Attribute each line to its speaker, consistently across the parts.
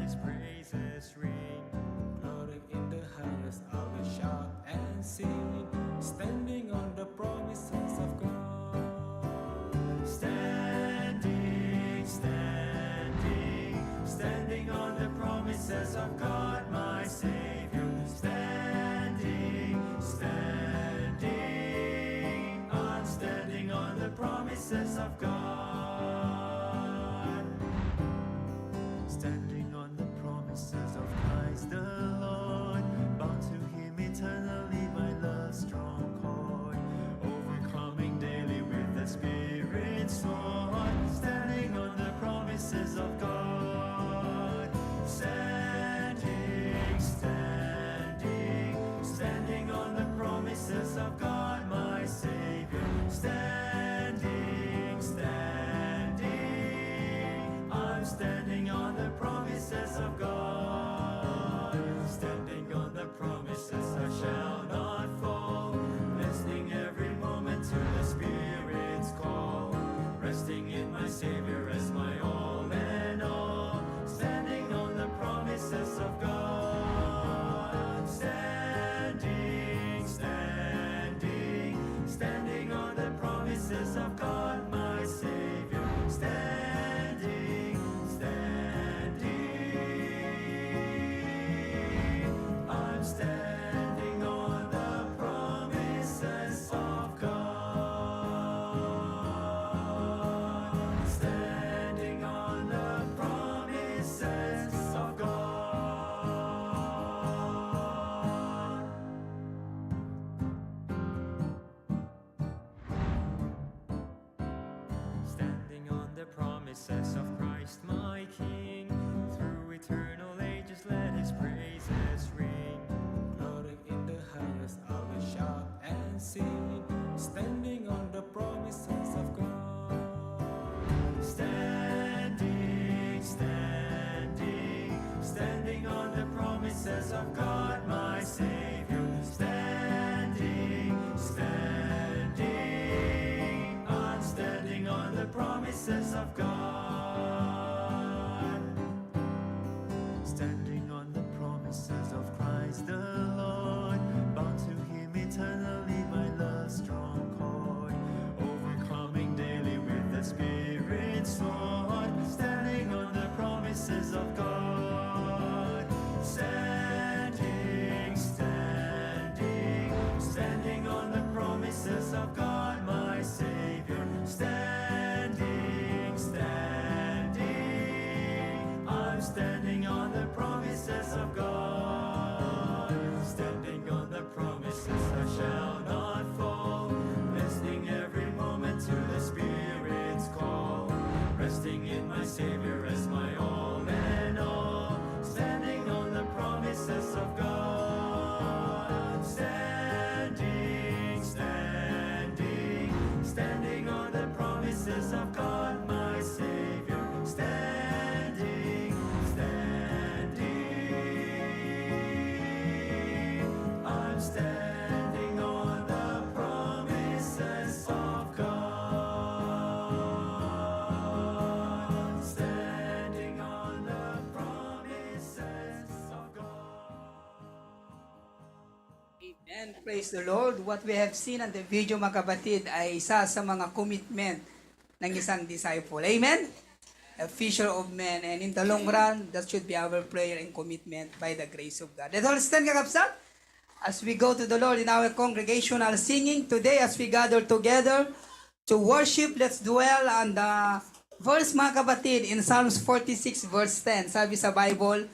Speaker 1: his praises ring.
Speaker 2: Glory in the highest, I will shout and sing, standing on the promises of God.
Speaker 1: Standing, standing, standing on the promises of God, my Savior. Standing, standing, I'm standing on the promises of God. Standing on the promises of Christ the Lord, bound to Him eternally, my love's stronghold, overcoming daily with the Spirit's sword. Standing on the promises of God. Standing, standing, standing on the promises of God, my Savior. Standing, standing, I'm standing on the promises of God. Standing on the promises, I shall not fall. Listening every moment to the Spirit's call. Resting in my Savior as my all and all. Standing on the promises of God. Standing, standing, standing on the promises of God, my Savior. Standing, standing, I'm standing on the promises of God. Standing on the promises of God. Standing on the promises of Christ my King, through eternal ages let his praises ring.
Speaker 2: Glory in the highest, I will shout and sing, standing on the promises of God.
Speaker 1: Standing, standing, standing on the promises of God, my Savior. Standing, standing, I'm standing on the promises of God. Standing on the promises of Christ the Lord, bound to Him eternally, my love's stronghold, overcoming daily with the Spirit's sword. Standing on the promises of God. Standing, standing, standing on the promises of God, my Savior. Standing, standing, I'm standing on the promises of God. Standing on the promises, I shall not fall. Listening every moment to the Spirit's call. Resting in my Savior as my all and all. Standing on the promises of God. Standing, standing, standing on the promises of God, my Savior. Standing, standing, I'm standing on the promises of God. Standing on the promises of God.
Speaker 3: Amen. Praise the Lord. What we have seen on the video, mga kapatid, ay isa sa mga commitment ng isang disciple. Amen? A fisher of men. And in the long run, that should be our prayer and commitment by the grace of God. Let's all stand, kakapsat, as we go to the Lord in our congregational singing. Today, as we gather together to worship, let's dwell on the verse, mga kapatid, in Psalms 46 verse 10. Sabi sa Bible,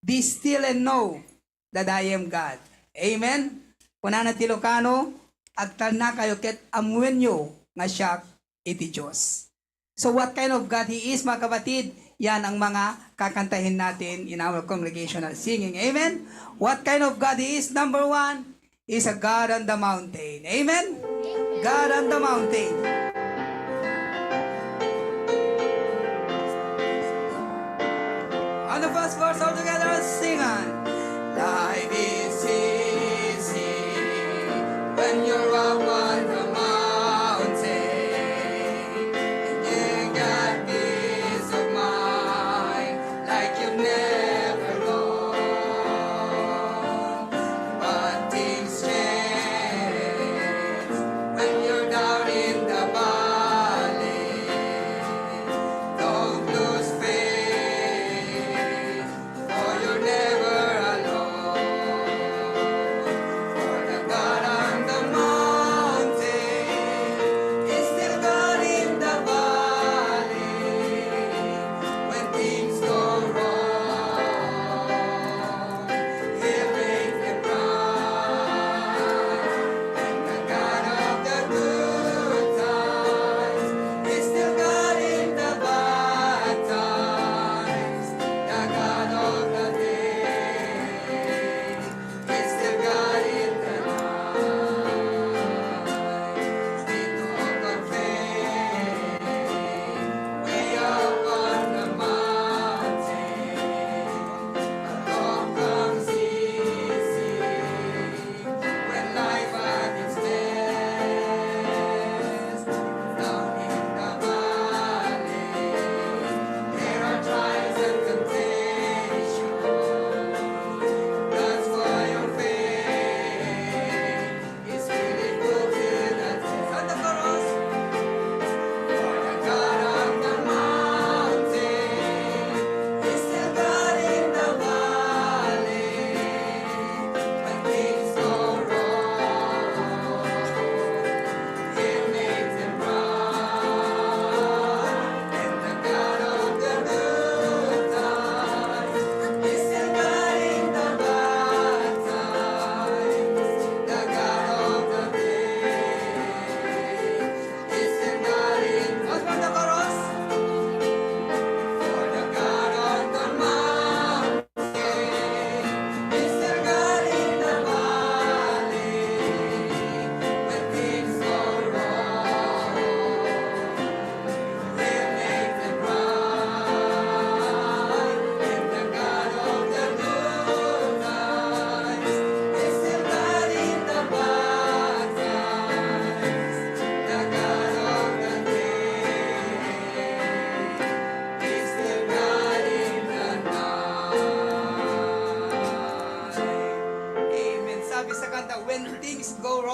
Speaker 3: "Be still and know that I am God." Amen? Kuna na Tilocano, agtal na kayo ket amuin nyo nga siya iti Diyos. So what kind of God He is, mga kapatid? Yan ang mga kakantahin natin in our congregational singing. Amen? What kind of God He is? Number one, He is a God on the mountain. Amen? God on the mountain. On the first verse, all together, sing on. Life is easy when you're up on the mountain, and you got peace of mind like you've never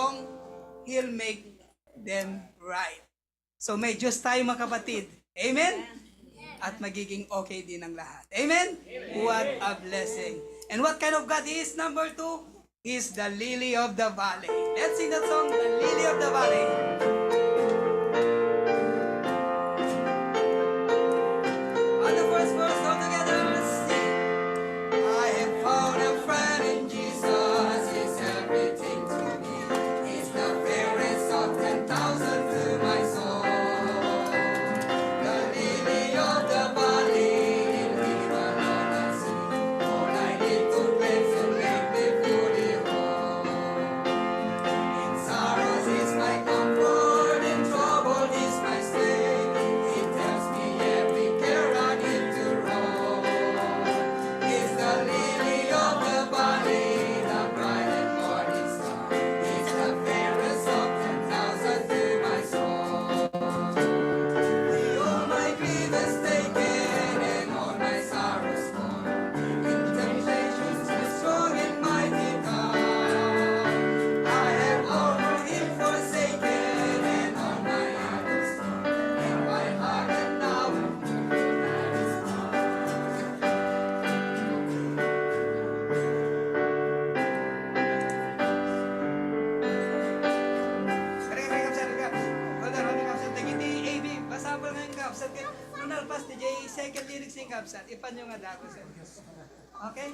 Speaker 3: wrong, He'll make them right. So may Diyos tayo mga kapatid. Amen? At magiging okay din ang lahat. Amen? What a blessing. And what kind of God is? Number 2, is the lily of the valley. Let's sing that song, the lily of the valley. On the first verse, all together, sing. I have found a friend in Jesus. He's everything to me. He's the fairest of 10,000 to my soul. The lily of the valley, in Him alone I see. All I need to cleanse and make me fully whole. In sorrows He's my comfort, in trouble He's my stay. He tells me every care I need to roll. He's the lily of the valley, the bright and morning star. He's the fairest of 10,000 to my soul. All my grief is taken and all my sorrows gone. In temptations He's strong and mighty God. I have all for Him forsaken and all my idols gone. And my heart and now that is gone. Second lyrics sing kapsat, ipan yung nga dago sa okay?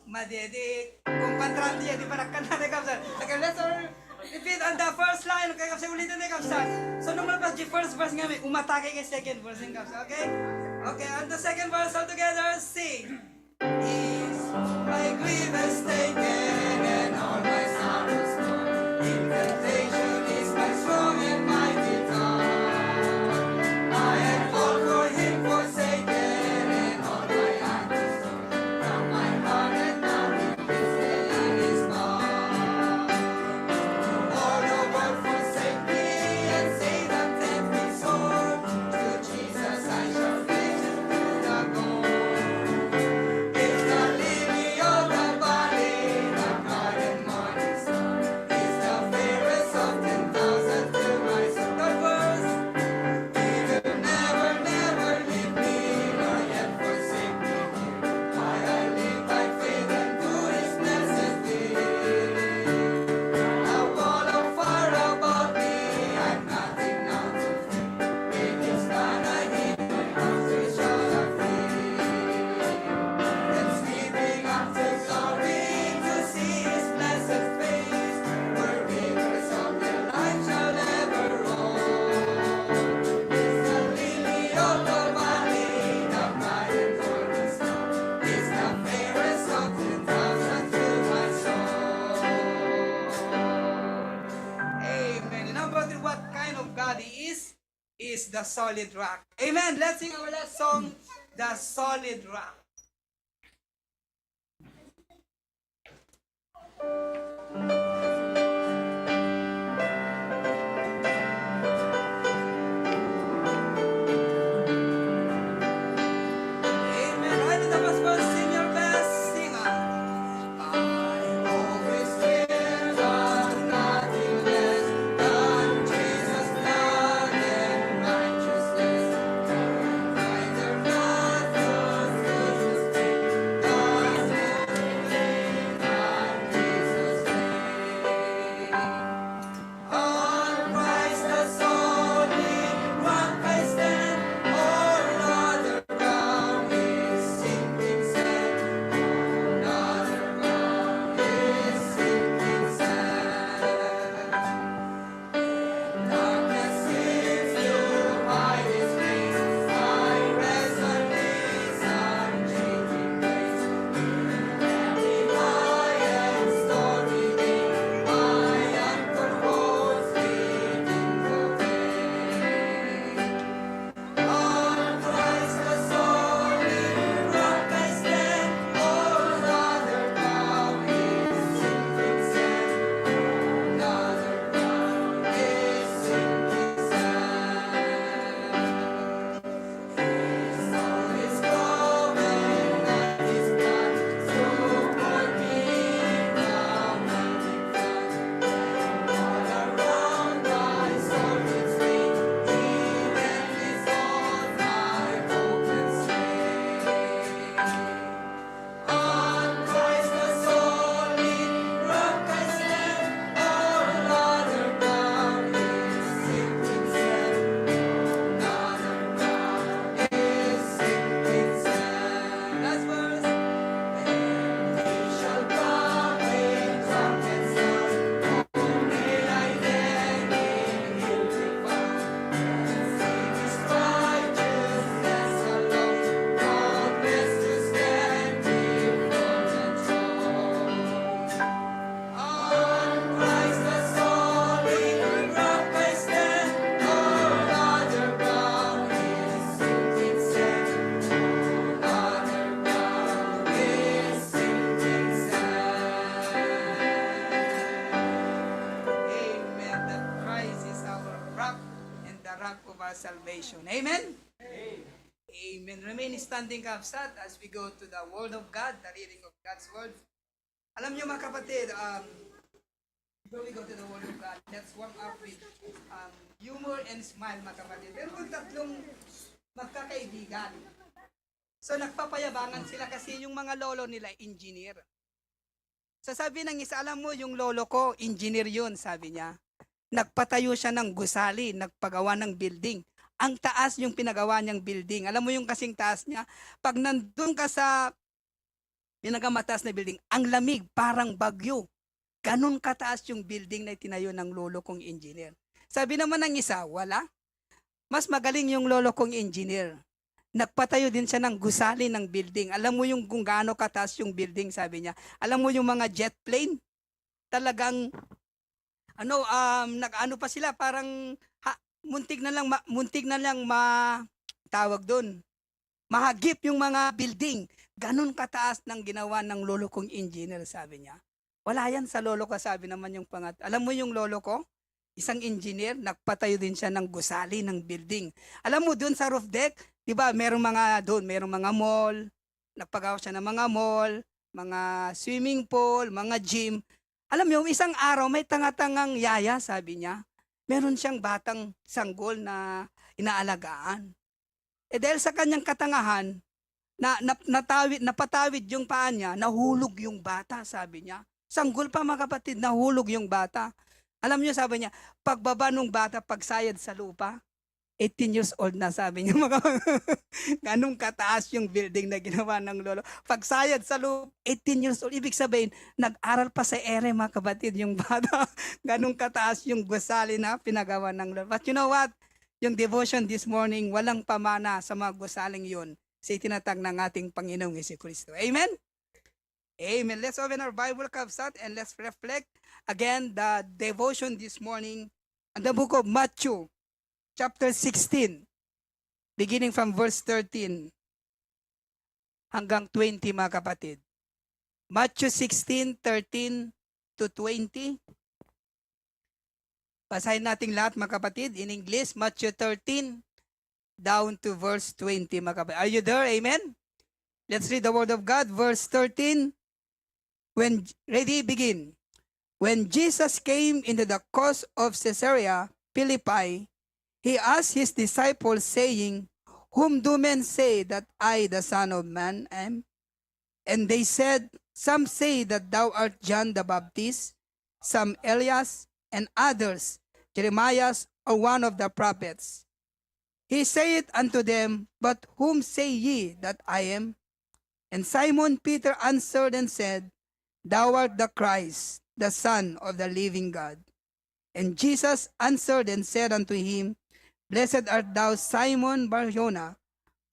Speaker 3: Madedi, kung kontrante yan, di pa nakanta na kapsat. Okay, let's all repeat on the first line, okay kapsat, ulitin na kapsat. So nung malpas di first verse nga may umatake kay second verse ng kapsat, okay? Okay, on the second verse all together, sing. Is my grief is taken and all my sorrows gone. In temptation is my strong and mighty God. I have all for Him forsaken and all my idols gone. Now my heart and now His name is gone. All the world forsake me and Satan tempt me sore. To Jesus I shall reach to the goal. It's the lily of the valley, the bright and morning star. It's the fairest of 10,000 to my soul. The verse, He will never, never leave me, nor yet forsake me. Why I live by faith and do His blessed will. A wall of fire about me, I'm nothing now to fear. With His banner hid, my house is shall I flee. And sweeping up to glory to see His blessed face, where rivers of their life shall ever roll. It's the lily of the valley, the bright and morning star. It's the fairest of 10,000 to my soul. Amen. And number 3, what kind of God He is the solid rock. Amen. Let's sing our last song, The Solid Rock. Amen. Right in the first verse, sing your best singer. I always fear God, nothing less than Jesus' blood and righteousness. Neither blood nor Jesus' faith, God's holy name, and Jesus' salvation. Amen? Amen. Remain standing kapsat as we go to the Word of God, the reading of God's Word. Alam niyo mga kapatid, before we go to the Word of God, let's warm up with humor and smile mga kapatid. Pero kung tatlong magkakaibigan, so nagpapayabangan sila kasi yung mga lolo nila, engineer. Sasabi ng isa, alam mo yung lolo ko, engineer yun, sabi niya. Nagpatayo siya ng gusali, nagpagawa ng building. Ang taas yung pinagawa niyang building. Alam mo yung kasing taas niya? Pag nandun ka sa pinakamataas na building, ang lamig, parang bagyo. Ganun kataas yung building na itinayo ng lolo kong engineer. Sabi naman ng isa, wala. Mas magaling yung lolo kong engineer. Nagpatayo din siya ng gusali ng building. Alam mo yung kung gaano kataas yung building, sabi niya. Alam mo yung mga jet plane? Talagang, nag-ano pa sila, parang muntik na lang tawag doon. Mahagip yung mga building. Ganun kataas ng ginawa ng lolo kong engineer, sabi niya. Wala yan sa lolo ko, sabi naman yung pangat. Alam mo yung lolo ko? Isang engineer, nagpatayo din siya ng gusali ng building. Alam mo doon sa roof deck, 'di ba? Merong mga mall, nagpagawa siya ng mga mall, mga swimming pool, mga gym. Alam mo, isang araw may tanga-tangang yaya, sabi niya. Meron siyang batang sanggol na inaalagaan. Dahil sa kanyang katangahan, napatawid yung paa niya, nahulog yung bata, sabi niya. Sanggol pa mga kapatid, nahulog yung bata. Alam niyo, sabi niya, pagbaba nung bata, pagsayad sa lupa, 18 years old na, sabi niya. Ganong kataas yung building na ginawa ng lolo. Pagsayad sa lupa, 18 years old. Ibig sabihin, nag-aral pa sa ere, mga kapatid, yung bata. Ganong kataas yung gusali na pinagawa ng lolo. But you know what? Yung devotion this morning, walang pamana sa mga gusaling yun sa itinatag ng ating Panginoong Jesucristo. Amen? Amen. Let's open our Bible, Kapsat, and let's reflect again the devotion this morning in the book of Matthew, chapter 16, beginning from verse 13 hanggang 20, mga kapatid. Matthew 16, 13 to 20. Basahin natin lahat, mga kapatid, in English. Matthew 13 down to verse 20, mga kapatid. Are you there? Amen? Let's read the word of God. Verse 13. Ready, begin. When Jesus came into the coast of Caesarea Philippi, he asked his disciples, saying, Whom do men say that I, the Son of Man, am? And they said, Some say that thou art John the Baptist, some Elias, and others, Jeremiah, or one of the prophets. He saith unto them, But whom say ye that I am? And Simon Peter answered and said, Thou art the Christ, the Son of the living God. And Jesus answered and said unto him, Blessed art thou, Simon Bar-Jonah,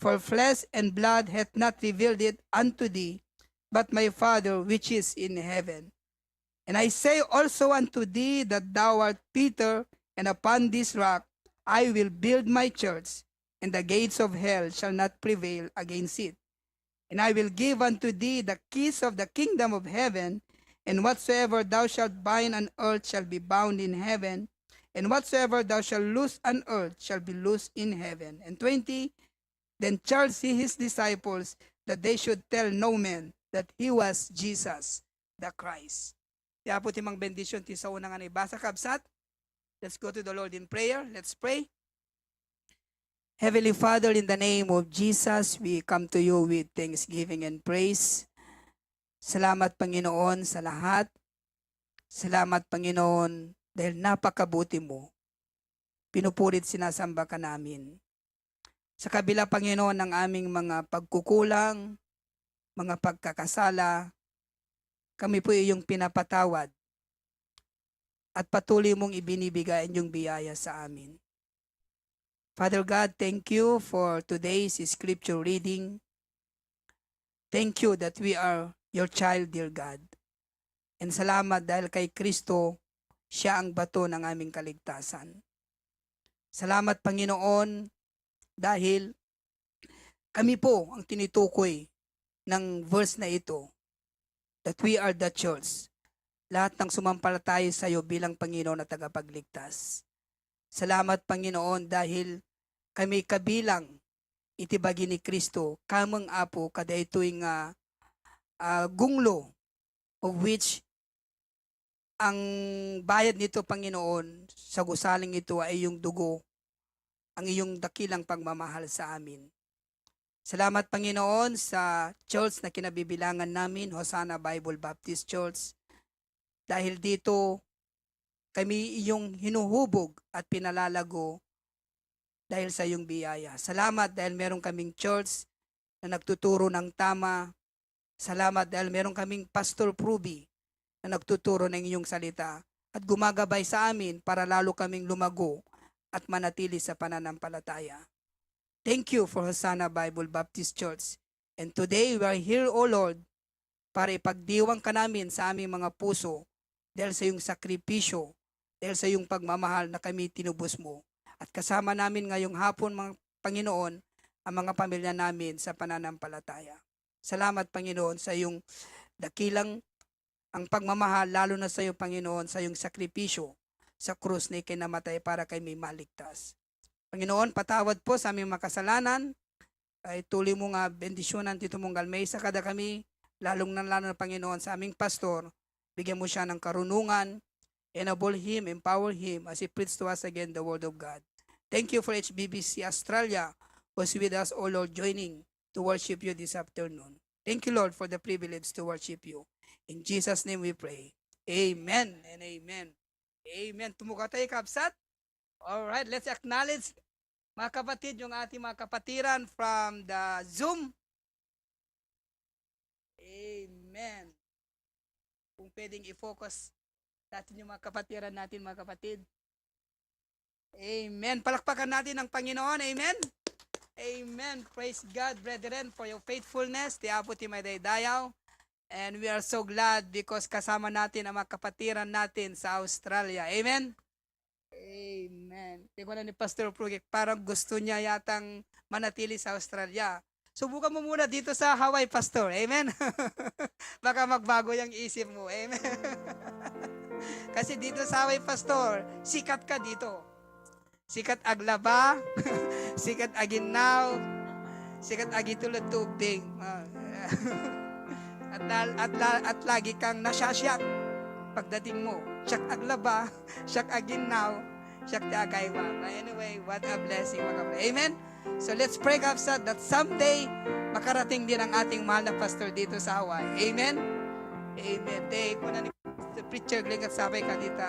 Speaker 3: for flesh and blood hath not revealed it unto thee, but my Father which is in heaven. And I say also unto thee that thou art Peter, and upon this rock I will build my church, and the gates of hell shall not prevail against it. And I will give unto thee the keys of the kingdom of heaven, and whatsoever thou shalt bind on earth shall be bound in heaven, and whatsoever thou shalt loose on earth shall be loosed in heaven. And 20, then charged he his disciples that they should tell no man that he was Jesus the Christ. Kaya po timang bendisyon ti sa unang anibasa kabsat. Let's go to the Lord in prayer. Let's pray. Heavenly Father, in the name of Jesus, we come to you with thanksgiving and praise. Salamat, Panginoon, sa lahat. Salamat, Panginoon, dahil napakabuti mo. Pinupurit sinasamba ka namin. Sa kabila, Panginoon, ng aming mga pagkukulang, mga pagkakasala, kami po iyong pinapatawad at patuloy mong ibinibigay ang iyong biyaya sa amin. Father God, thank you for today's scripture reading. Thank you that we are your child, dear God. And salamat dahil kay Kristo, siya ang bato ng aming kaligtasan. Salamat, Panginoon, dahil kami po ang tinitukoy ng verse na ito, that we are the church. Lahat ng sumampalataya sa iyo bilang Panginoon at tagapagligtas. Salamat, Panginoon, dahil kami kabilang itibagi ni Kristo kamang apo kada ito'y nga gunglo of which ang bayad nito, Panginoon, sa gusaling ito ay iyong dugo, ang iyong dakilang pagmamahal sa amin. Salamat, Panginoon, sa church na kinabibilangan namin, Hosanna Bible Baptist Church. Dahil dito, kami iyong hinuhubog at pinalalago dahil sa iyong biyaya. Salamat dahil meron kaming church na nagtuturo ng tama. Salamat dahil meron kaming Pastor Pruby na nagtuturo ng iyong salita at gumagabay sa amin para lalo kaming lumago at manatili sa pananampalataya. Thank you for Hosanna Bible Baptist Church. And today we are here, O Lord, para ipagdiwang ka namin sa aming mga puso dahil sa iyong sakripisyo, dahil sa iyong pagmamahal na kami tinubos mo. At kasama namin ngayong hapon, mga Panginoon, ang mga pamilya namin sa pananampalataya. Salamat, Panginoon, sa iyong dakilang ang pagmamahal, lalo na sa iyo, Panginoon, sa iyong sakripisyo sa krus na ikinamatay para kami maligtas. Panginoon, patawad po sa aming makasalanan. Ay tuloy mo nga bendisyonan Tito Monggal Mesa kada kami, lalo na Panginoon sa aming pastor. Bigyan mo siya ng karunungan, enable him, empower him as he preaches to us again the word of God. Thank you for HBBC Australia who is with us, O Lord, joining to worship you this afternoon. Thank you, Lord, for the privilege to worship you. In Jesus' name we pray. Amen and amen. Amen. Tumuka tayo, Kapsat. Alright, let's acknowledge, mga kapatid, yung ating mga kapatiran from the Zoom. Amen. Kung pwedeng i-focus natin yung mga kapatiran natin, mga kapatid. Amen. Palakpakan natin ang Panginoon. Amen. Amen. Praise God, brethren, for your faithfulness. Tiapo ti may daydayaw. And we are so glad because kasama natin ang mga kapatiran natin sa Australia. Amen. Amen. Tingnan na ni Pastor Prugik, parang gusto niya yatang manatili sa Australia. Subukan mo muna dito sa Hawaii, Pastor. Amen. Baka magbago yung isip mo. Amen. Kasi dito sa Hawaii, Pastor, sikat ka dito. Sikat aglaba, sikat aginaw, sikat agitulad tubig. At lagi kang nasyasyak pagdating mo. Siyak aglaba, siyak aginaw, siyak ti agaywa. Anyway, what a blessing, mga kapatid. Amen? So let's pray, Kapsat, that someday makarating din ang ating mahal na pastor dito sa Hawaii. Amen? Amen. Day, kung na ni preacher, glingat sabay ka dito.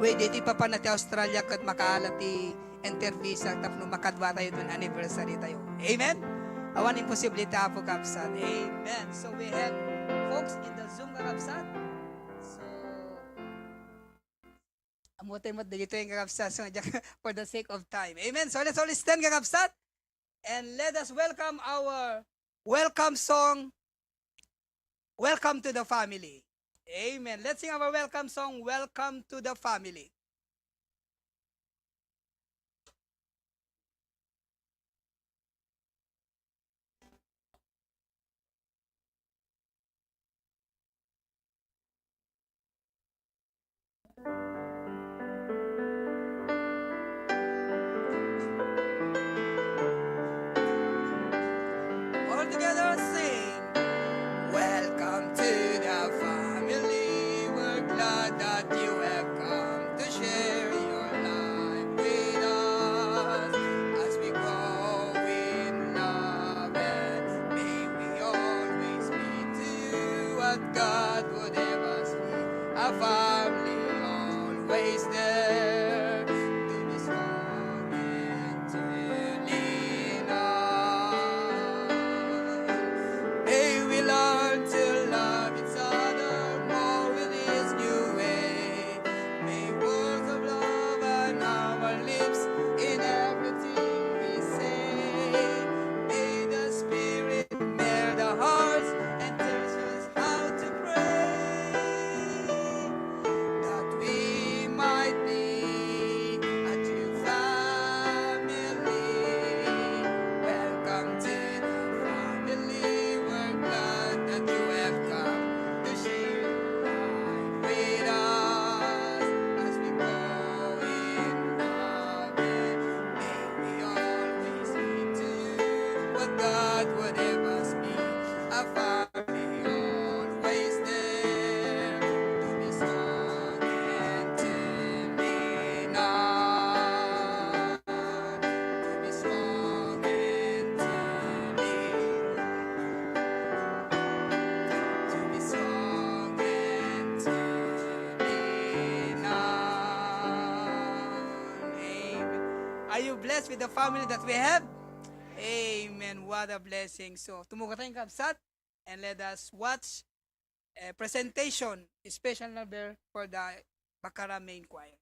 Speaker 3: Wait, dito pa na ti Australia kat makaalat ti interview sa tapno makadwa tayo dun anniversary tayo. Amen? Awan imposible ta po, Kapsat. Amen. So we have folks in the Zoom, Kapsat. So, amutay mo dito yung Kapsat for the sake of time. Amen. So let's all stand, Kapsat. And let us welcome our welcome song, Welcome to the Family. Amen. Let's sing our welcome song, Welcome to the Family. All together sing, Welcome to the family. We're glad that you have come to share your life with us as we grow in love, and may we always be to you what God would have us be. A family always there to be strong and to lean on. May we learn to love each other more with this new way. May words of love on our lips in everything we say. May the Spirit melt the hearts and teach us how to pray. blessed with the family that we have? Amen. What a blessing. So, tumuka tayong kapsat and let us watch a presentation, a special number for the Bakara main choir.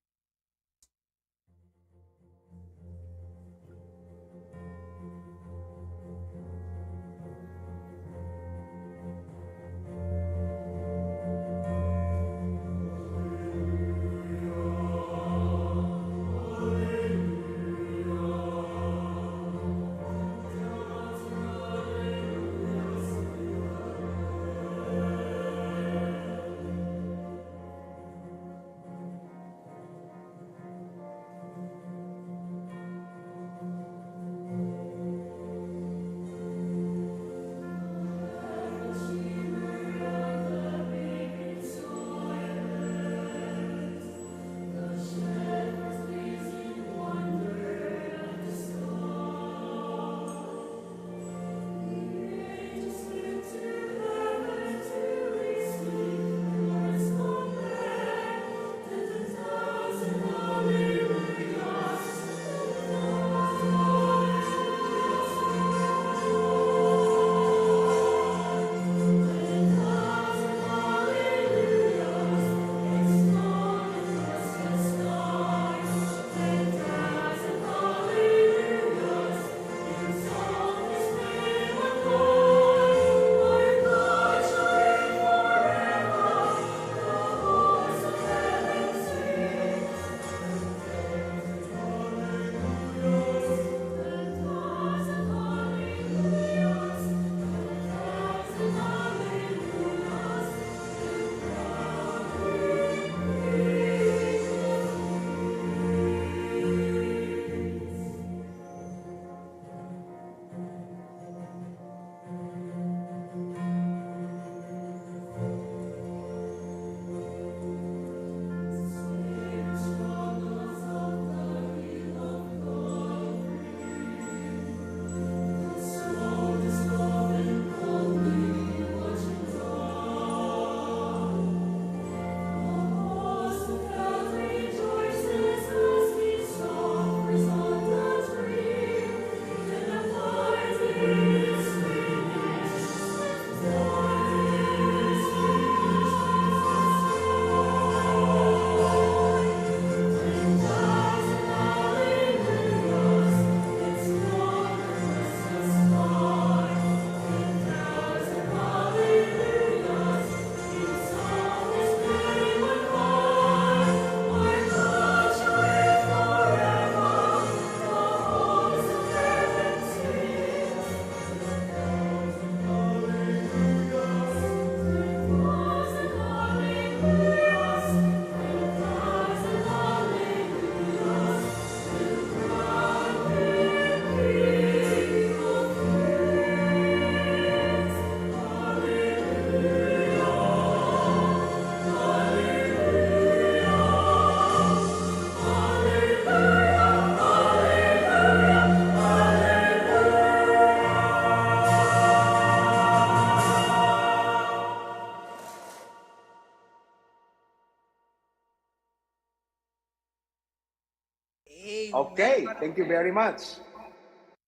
Speaker 3: Amen.
Speaker 4: Okay, thank you very much.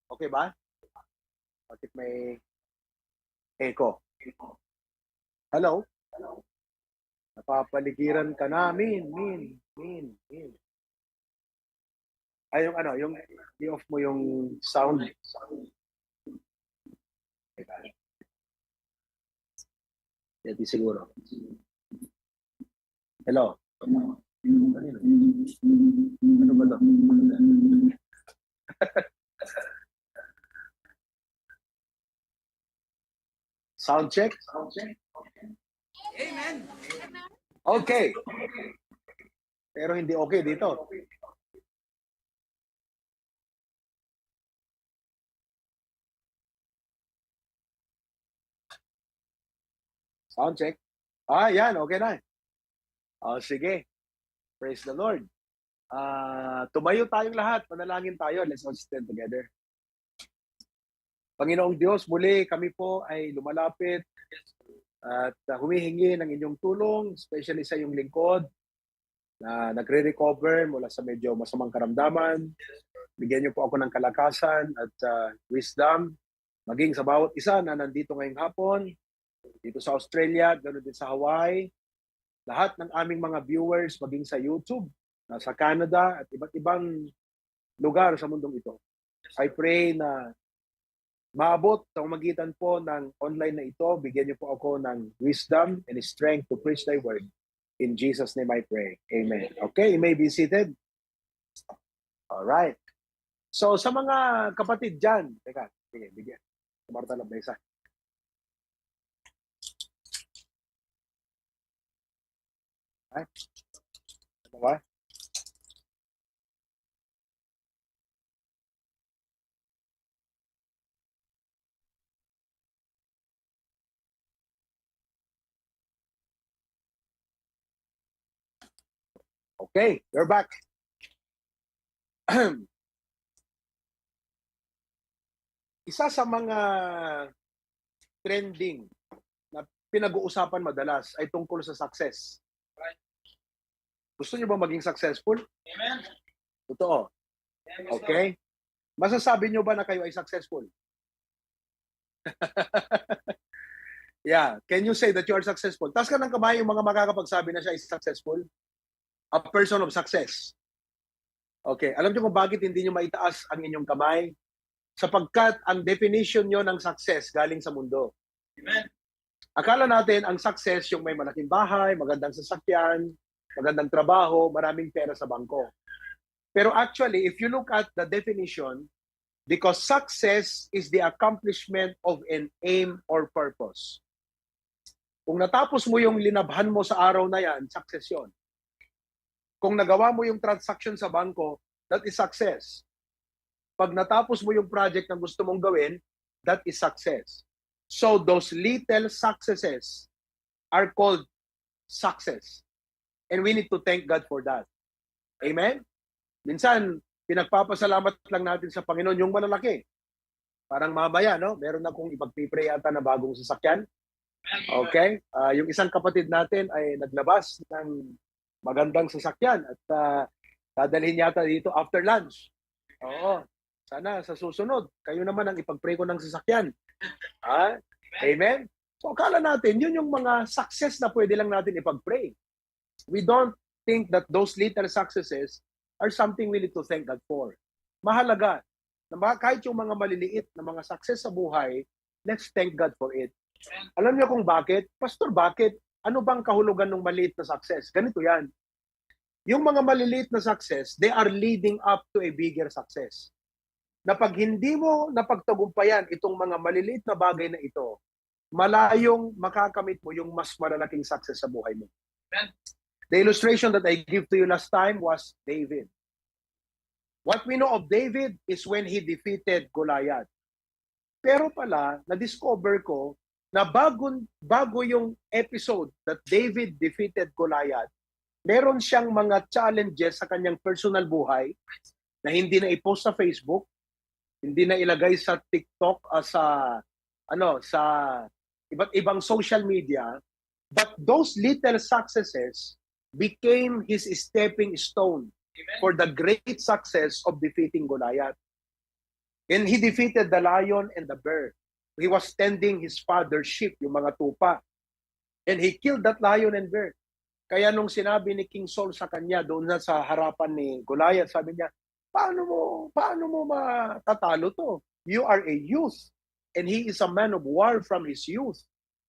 Speaker 4: Okay ba? Bakit may echo? Hello? Napapaligiran ka namin, min. Ay, yung ano, yung i-off mo yung sound. Hindi siguro. Hello? Ano ba to? Sound check?
Speaker 3: Amen.
Speaker 4: Okay. Pero hindi okay dito. Sound check. Yan. Okay na. Sige. Praise the Lord. Tumayo tayong lahat. Panalangin tayo. Let's all stand together. Panginoong Diyos, muli kami po ay lumalapit at humihingi ng inyong tulong, especially sa iyong lingkod na nagre-recover mula sa medyo masamang karamdaman. Bigyan niyo po ako ng kalakasan at wisdom, maging sa bawat isa na nandito ngayong hapon, dito sa Australia, ganoon din sa Hawaii, lahat ng aming mga viewers, maging sa YouTube, sa Canada, at iba't ibang lugar sa mundong ito. I pray na maabot sa magitan po ng online na ito, bigyan niyo po ako ng wisdom and strength to preach thy word. In Jesus' name I pray. Amen. Okay, you may be seated. All right. So sa mga kapatid dyan, teka, sige, bigyan. Marta lang ba isa? Ay? Ano ba? Okay, we're back. Isa sa mga trending na pinag-uusapan madalas ay tungkol sa success. Gusto niyo ba maging successful?
Speaker 2: Amen.
Speaker 4: Totoo. Okay? Masasabi niyo ba na kayo ay successful? Yeah. Can you say that you are successful? Taas ka ng kamay yung mga makakapagsabi na siya is successful. A person of success. Okay. Alam niyo kung bakit hindi niyo maitaas ang inyong kamay? Sapagkat ang definition nyo ng success galing sa mundo.
Speaker 2: Amen.
Speaker 4: Akala natin ang success yung may malaking bahay, magandang sasakyan, magandang trabaho, maraming pera sa bangko. Pero actually, if you look at the definition, because success is the accomplishment of an aim or purpose. Kung natapos mo yung linabhan mo sa araw na yan, success yun. Kung nagawa mo yung transaction sa bangko, that is success. Pag natapos mo yung project na gusto mong gawin, that is success. So those little successes are called success. And we need to thank God for that. Amen? Minsan, pinagpapasalamat lang natin sa Panginoon yung malalaki. Parang mamaya, no? Meron akong ipagpipray ata na bagong sasakyan. Okay? Yung isang kapatid natin ay naglabas ng magandang sasakyan at dadalhin yata dito after lunch. Oo. Sana sa susunod, kayo naman ang ipag-pray ko ng sasakyan. Amen? So akala natin, yun yung mga success na pwede lang natin ipag-pray. We don't think that those little successes are something we need to thank God for. Mahalaga na kahit yung mga maliliit na mga success sa buhay, let's thank God for it. Alam niyo kung bakit? Pastor, bakit? Ano bang kahulugan ng maliit na success? Ganito yan. Yung mga maliliit na success, they are leading up to a bigger success. Na pag hindi mo napagtagumpayan itong mga maliliit na bagay na ito, malayong makakamit mo yung mas malalaking success sa buhay mo. The illustration that I give to you last time was David. What we know of David is when he defeated Goliath. Pero pala, na-discover ko na bago yung episode that David defeated Goliath, meron siyang mga challenges sa kanyang personal buhay na hindi na i-post sa Facebook, hindi na ilagay sa TikTok, sa iba't ibang social media, but those little successes became his stepping stone for the great success of defeating Goliath. And he defeated the lion and the bear. He was tending his father's sheep, yung mga tupa. And he killed that lion and bear. Kaya nung sinabi ni King Saul sa kanya doon na sa harapan ni Goliath, sabi niya, paano mo matatalo to? You are a youth and he is a man of war from his youth.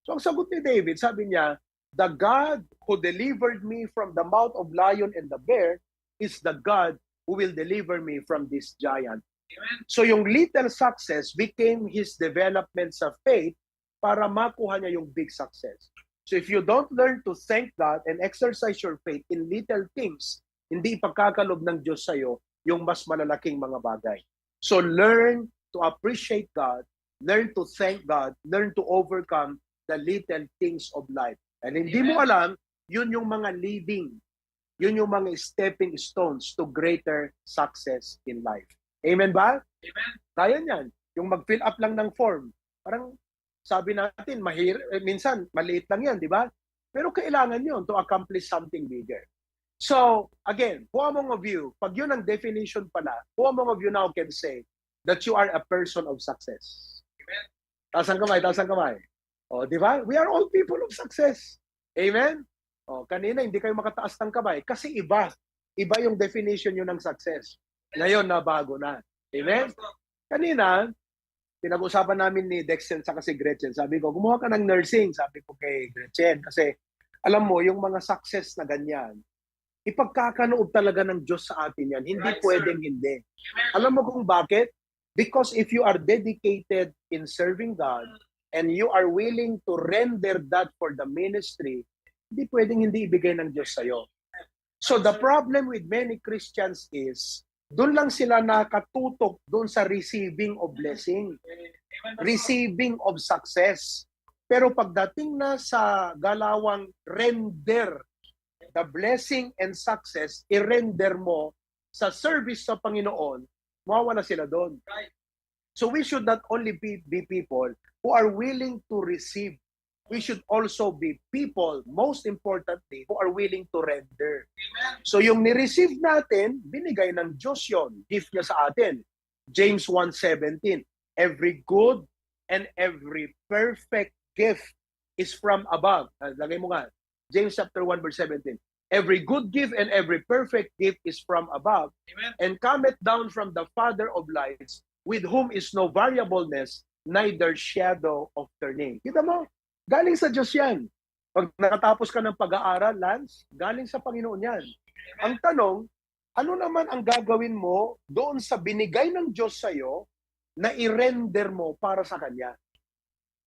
Speaker 4: So ang sagot ni David, sabi niya, the God who delivered me from the mouth of lion and the bear is the God who will deliver me from this giant.
Speaker 2: Amen.
Speaker 4: So yung little success became his development sa faith para makuha niya yung big success. So if you don't learn to thank God and exercise your faith in little things, hindi ipagkakalob ng Diyos sa'yo yung mas malalaking mga bagay. So learn to appreciate God, learn to thank God, learn to overcome the little things of life. And hindi mo alam, yun yung mga leading, yun yung mga stepping stones to greater success in life. Amen ba?
Speaker 2: Amen.
Speaker 4: Kaya niyan. Yung mag-fill up lang ng form. Parang sabi natin, minsan maliit lang yan, di ba? Pero kailangan yun to accomplish something bigger. So, again, who among of you, pag yun ang definition pala, who among of you now can say that you are a person of success? Amen. Taas ang kamay, taas ang kamay. O, di ba? We are all people of success. Amen? O, kanina hindi kayo makataas ng kamay kasi iba. Iba yung definition nyo ng success. Ngayon, nabago na. Amen? Kanina, pinag-usapan namin ni Dexter sa si Gretchen. Sabi ko, gumawa ka ng nursing. Sabi ko kay Gretchen. Kasi, alam mo, yung mga success na ganyan, ipagkakaloob talaga ng Diyos sa atin yan. Hindi pwedeng hindi. Alam mo kung bakit? Because if you are dedicated in serving God and you are willing to render that for the ministry, hindi pwedeng hindi ibigay ng Diyos sa'yo. So the problem with many Christians is, doon lang sila nakatutok doon sa receiving of blessing, receiving of success. Pero pagdating na sa galawang render the blessing and success, i-render mo sa service sa Panginoon, mawawala sila doon. So we should not only be people who are willing to receive. We should also be people, most importantly, who are willing to render. So yung ni-receive natin, binigay ng Diyos yun. Gift niya sa atin. James 1:17, every good and every perfect gift is from above. Lagay mo nga, James chapter 1 verse 17. Every good gift and every perfect gift is from above. Amen. And cometh down from the Father of lights, with whom is no variableness, neither shadow of turning. Kita mo, galing sa Diyos yan. Pag nakatapos ka ng pag-aaral, Lance, galing sa Panginoon yan. Amen. Ang tanong, ano naman ang gagawin mo doon sa binigay ng Diyos sa'yo na i-render mo para sa Kanya?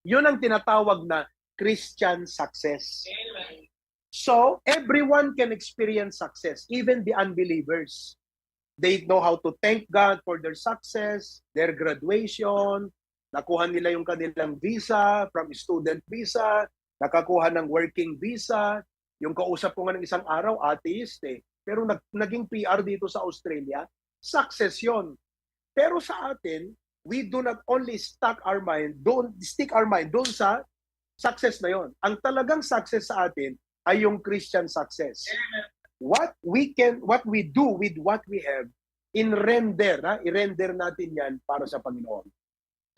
Speaker 4: Yun ang tinatawag na Christian success. Amen. So, everyone can experience success, even the unbelievers. They know how to thank God for their success, their graduation, nakuha nila yung kanilang visa, from student visa, nakakuha ng working visa. Yung kausap ko nga ng isang araw, atheist eh. Pero naging PR dito sa Australia, success yon. Pero sa atin, we do not only stick our mind doon sa success na yon. Ang talagang success sa atin ay yung Christian success. What we do with what we have, i-render natin yan para sa Panginoon.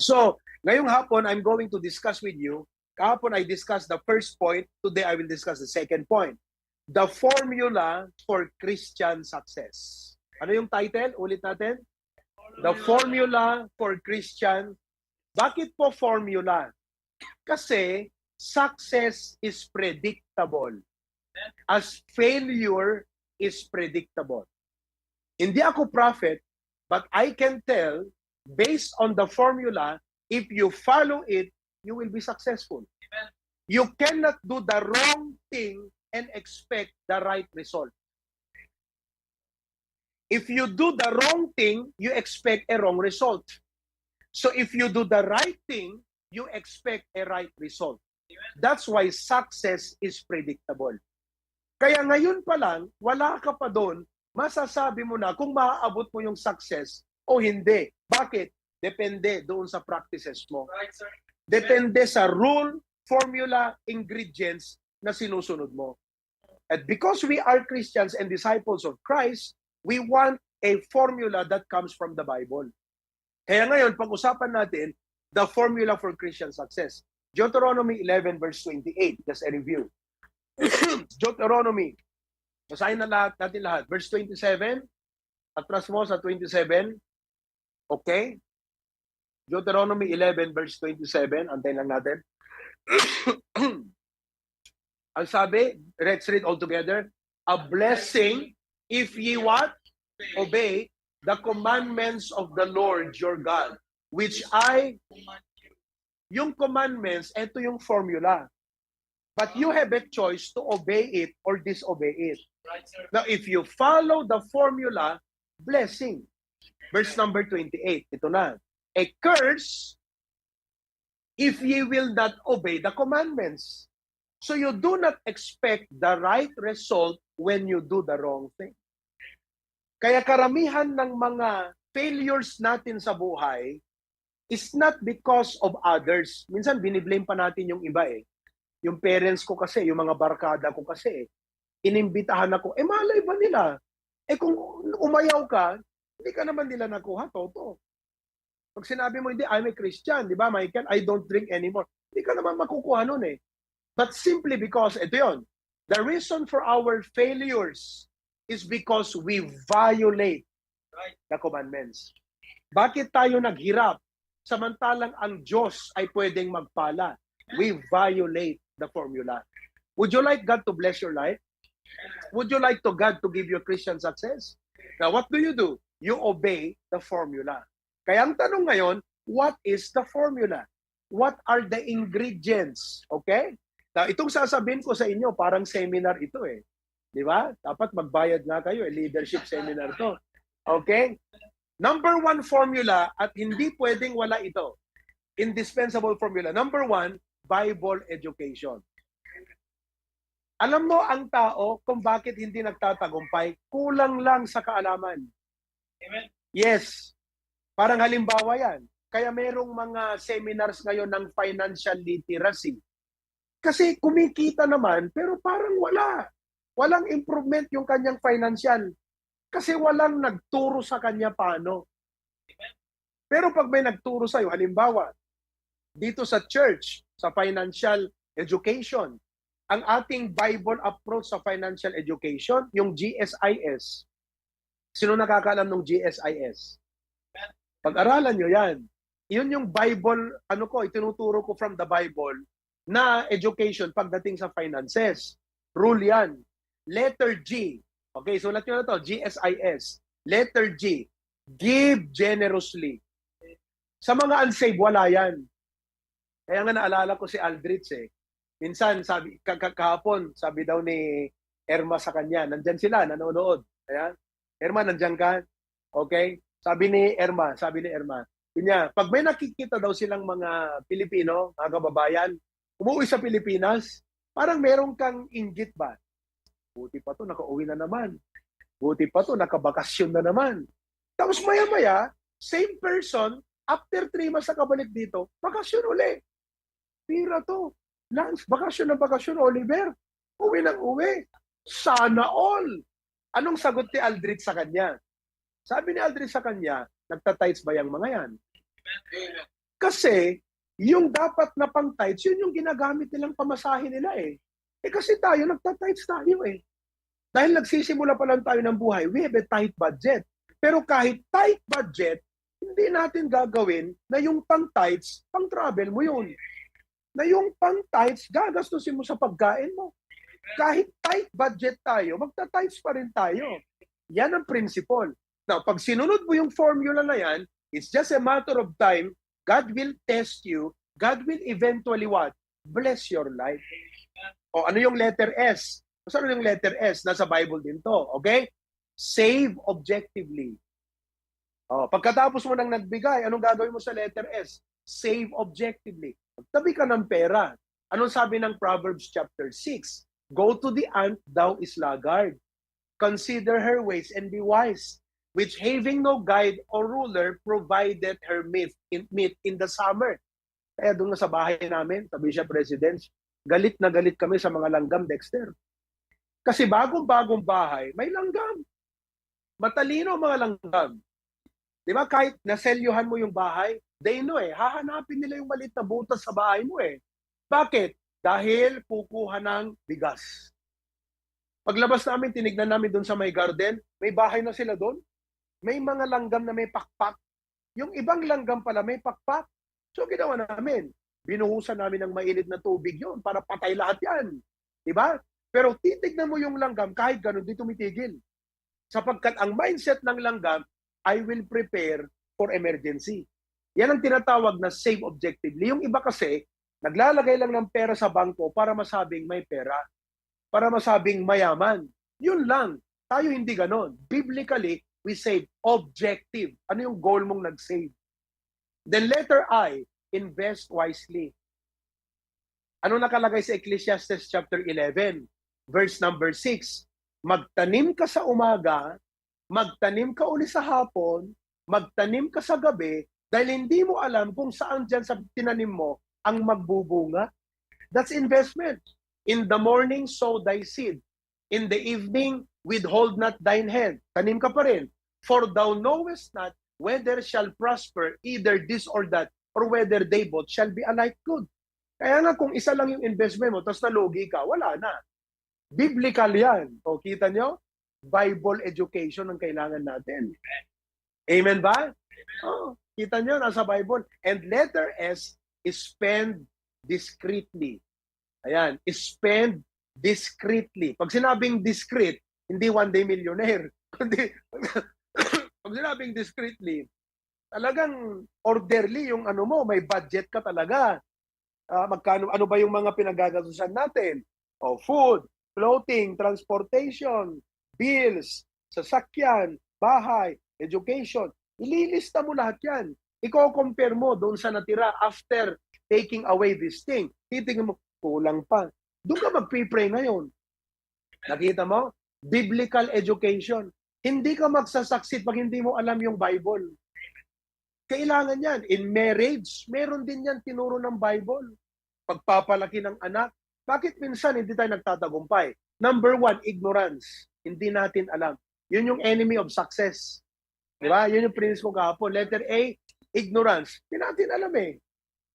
Speaker 4: So, ngayong hapon, I'm going to discuss with you. Kahapon I discussed the first point. Today I will discuss the second point. The formula for Christian success. Ano yung title? Ulit natin. The formula for Christian. Bakit po formula? Kasi success is predictable. As failure is predictable. Hindi ako prophet, but I can tell, based on the formula, if you follow it, you will be successful. Amen. You cannot do the wrong thing and expect the right result. If you do the wrong thing, you expect a wrong result. So if you do the right thing, you expect a right result. That's why success is predictable. Kaya ngayon pa lang, wala ka pa doon, masasabi mo na kung maaabot mo yung success o hindi. Bakit? Depende doon sa practices mo. Right, sir. Depende sa rule, formula, ingredients na sinusunod mo. And because we are Christians and disciples of Christ, we want a formula that comes from the Bible. Kaya ngayon, pag-usapan natin the formula for Christian success. Deuteronomy 11 verse 28, just a review. Deuteronomy, basahin na natin lahat. Verse 27, atras mo sa 27, okay? Deuteronomy 11 verse 27, antayin lang natin. Ang sabi, let's read all together. A blessing if ye what? Obey the commandments of the Lord your God, which I yung commandments, ito yung formula. But you have a choice to obey it or disobey it. Right, sir. Now, if you follow the formula, blessing. Verse number 28, ito na. A curse if ye will not obey the commandments. So you do not expect the right result when you do the wrong thing. Kaya karamihan ng mga failures natin sa buhay is not because of others. Minsan biniblame pa natin yung iba eh. Yung parents ko kasi, yung mga barkada ko kasi. inimbitahan ako. Malay ba nila? Kung umayaw ka, hindi ka naman nila nakuha, toto. Pag sinabi mo, hindi, I'm a Christian, di ba, Michael? I don't drink anymore. Hindi ka naman makukuha nun eh. But simply because, ito yun, the reason for our failures is because we violate the commandments. Bakit tayo naghirap? Samantalang ang Diyos ay pwedeng magpala. We violate the formula. Would you like God to bless your life? Would you like to God to give you Christian success? Now, what do? You obey the formula. Kaya ang tanong ngayon, what is the formula? What are the ingredients? Okay? Now, itong sasabihin ko sa inyo, parang seminar ito eh. Di ba? Dapat magbayad nga kayo eh. Leadership seminar to. Okay? Number 1 formula, at hindi pwedeng wala ito. Indispensable formula. Number 1, Bible education. Alam mo ang tao kung bakit hindi nagtatagumpay, kulang lang sa kaalaman.
Speaker 2: Amen.
Speaker 4: Yes. Parang halimbawa yan. Kaya merong mga seminars ngayon ng financial literacy. Kasi kumikita naman, pero parang wala. Walang improvement yung kanyang financial. Kasi walang nagturo sa kanya paano. Pero pag may nagturo sa'yo, halimbawa, dito sa church, sa financial education, ang ating Bible approach sa financial education, yung GSIS. Sino nakakaalam ng GSIS? Pag-aralan nyo yan. Yun yung Bible, itinuturo ko from the Bible na education pagdating sa finances. Rule yan. Letter G. Okay, sulat nyo na to, GSIS. Letter G, give generously. Sa mga unsaved, wala yan. Kaya nga naalala ko si Aldrich eh. Minsan, sabi, kahapon, sabi daw ni Erma sa kanya, nandyan sila, nanonood. Ayan. Erma, nandyan ka? Okay? Sabi ni Erma, niya, pag may nakikita daw silang mga Pilipino, mga kababayan, umuwi sa Pilipinas, parang meron kang inggit ba? Buti pa to, nakauwi na naman. Buti pa to, nakabakasyon na naman. Tapos maya-maya, same person, after 3 months na kabalik dito, bakasyon uli. Pira to. Lance, bakasyon na bakasyon, Oliver. Uwi ng uwi. Sana all. Anong sagot ni Aldrich sa kanya? Sabi ni Aldrich sa kanya, nagtatights ba yung mga yan? Kasi, yung dapat na pang tights, yun yung ginagamit nilang pamasahe nila eh. Kasi tayo, nagtatights tayo eh. Dahil nagsisimula pa lang tayo ng buhay, we have a tight budget. Pero kahit tight budget, hindi natin gagawin na yung pang-tights, pang-travel mo yun. Na yung pang-tights, gagastusin mo sa pagkain mo. Kahit tight budget tayo, magta-tights pa rin tayo. Yan ang principle. Now, pag sinunod mo yung formula na yan, it's just a matter of time, God will test you, God will eventually what? Bless your life. O ano yung letter S? Ano yung letter S? Nasa Bible din to. Okay? Save objectively. O, pagkatapos mo nang nagbigay, anong gagawin mo sa letter S? Save objectively. Magtabi ka ng pera. Anong sabi ng Proverbs chapter 6? Go to the ant, thou is laggard. Consider her ways and be wise, which having no guide or ruler, provided her meat in the summer. Kaya doon sa bahay namin, sabi siya, President, galit na galit kami sa mga langgam, Dexter. Kasi bagong-bagong bahay, may langgam. Matalino ang mga langgam. Di ba? Kahit naselyuhan mo yung bahay, they know eh, hahanapin nila yung maliit na butas sa bahay mo eh. Bakit? Dahil kukuha ng bigas. Paglabas namin, tinignan namin doon sa may garden, may bahay na sila doon. May mga langgam na may pakpak. Yung ibang langgam pala may pakpak. So ginawa namin, binuhusan namin ng mainit na tubig yon para patay lahat yan. Diba? Pero titignan mo yung langgam, kahit ganun, di tumitigil. Sapagkat ang mindset ng langgam, I will prepare for emergency. Yan ang tinatawag na save objectively. Yung iba kasi, naglalagay lang ng pera sa bangko para masabing may pera. Para masabing mayaman. Yun lang. Tayo hindi ganon. Biblically, we save objective. Ano yung goal mong nag-save? Then letter I, invest wisely. Ano nakalagay sa Ecclesiastes chapter 11, verse number 6? Magtanim ka sa umaga, magtanim ka uli sa hapon, magtanim ka sa gabi, dahil hindi mo alam kung saan dyan sa tinanim mo ang magbubunga. That's investment. In the morning, sow thy seed. In the evening, withhold not thine hand. Tanim ka pa rin. For thou knowest not whether shall prosper either this or that, or whether they both shall be alike good. Kaya nga kung isa lang yung investment mo, tapos nalugi ka, wala na. Biblical yan. O kita nyo? Bible education ang kailangan natin. Amen ba? Oh, kita nyo, nasa Bible. And letter S is spend discreetly. Ayan, spend discreetly. Pag sinabing discreet, hindi one day millionaire. Kundi, pag sinabing discreetly, talagang orderly yung ano mo, may budget ka talaga. Magkano, ano ba yung mga pinagagasusan natin? O, food, clothing, transportation, bills, sasakyan, bahay, education. Ililista mo lahat yan. Iko-compare mo doon sa natira after taking away this thing. Titingnan mo, kulang pa. Doon ka mag-pray ngayon. Nakita mo? Biblical education. Hindi ka magsasucceed pag hindi mo alam yung Bible. Kailangan yan. In marriage, meron din yan tinuro ng Bible. Pagpapalaki ng anak. Bakit minsan hindi tayo nagtatagumpay? Number 1, ignorance. Hindi natin alam. Yun yung enemy of success. Di ba? Yun yung principle kahapon. Letter A, ignorance. Hindi natin alam eh.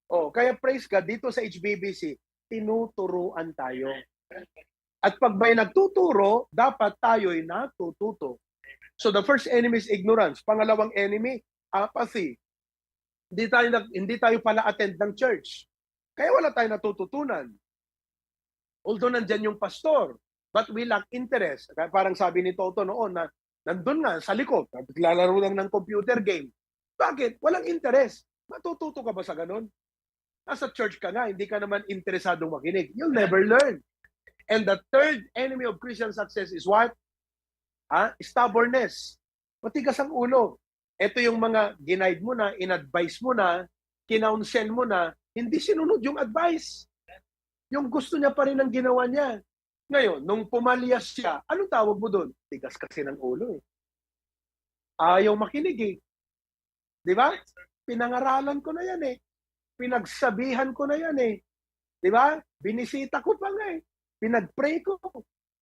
Speaker 4: Oh, kaya praise God, dito sa HBBC, tinuturuan tayo. At pag may nagtuturo, dapat tayo'y natututo. So the first enemy is ignorance. Pangalawang enemy, apathy. Hindi tayo pala attend ng church. Kaya wala tayong natututunan. Although nandyan yung pastor, but we lack interest. Kaya parang sabi ni Toto noon na nandun nga sa likod, naglalaro lang ng computer game. Bakit? Walang interest. Matututo ka ba sa ganun? Nasa church ka nga, hindi ka naman interesadong makinig. You'll never learn. And the third enemy of Christian success is what? Stubbornness. Matigas ang ulo. Ito yung mga ginaid mo na, in-advise mo na, kinounsel mo na, hindi sinunod yung advice. Yung gusto niya pa rin ang ginawa niya. Ngayon, nung pumalyas siya, anong tawag mo doon? Tigas kasi ng ulo eh. Ayaw makinig eh. Di ba? Pinangaralan ko na yan eh. Pinagsabihan ko na yan eh. Di ba? Binisita ko pa nga eh. Pinag-pray ko.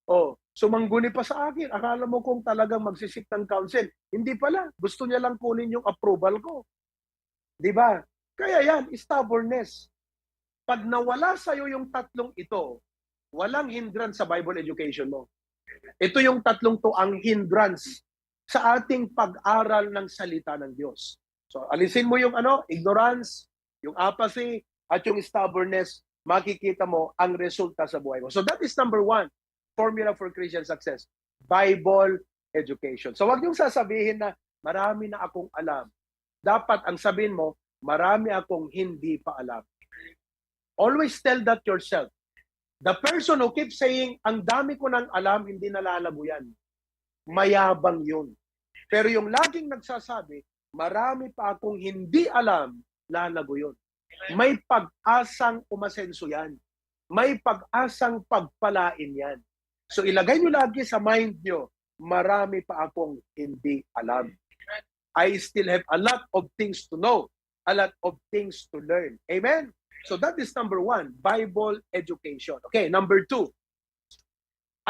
Speaker 4: Oh, sumangguni pa sa akin. Akala mo kung talagang magsisik ng counsel. Hindi pala. Gusto niya lang kunin yung approval ko. Di ba? Kaya yan, stubbornness. Pag nawala sa'yo yung tatlong ito, walang hindrance sa Bible education mo. Ito yung tatlong to ang hindrance sa ating pag-aral ng salita ng Diyos. So, alisin mo yung ignorance, yung apathy, at yung stubbornness, makikita mo ang resulta sa buhay mo. So that is number 1, formula for Christian success, Bible education. So wag niyong sasabihin na marami na akong alam. Dapat ang sabihin mo, marami akong hindi pa alam. Always tell that yourself. The person who keeps saying, ang dami ko nang alam, hindi nalalago yan. Mayabang yun. Pero yung laging nagsasabi, marami pa akong hindi alam, lalago yun. May pag-asang umasenso yan. May pag-asang pagpalain yan. So ilagay nyo lagi sa mind nyo, marami pa akong hindi alam. I still have a lot of things to know, a lot of things to learn. Amen? So that is number 1, Bible education. Okay, number 2.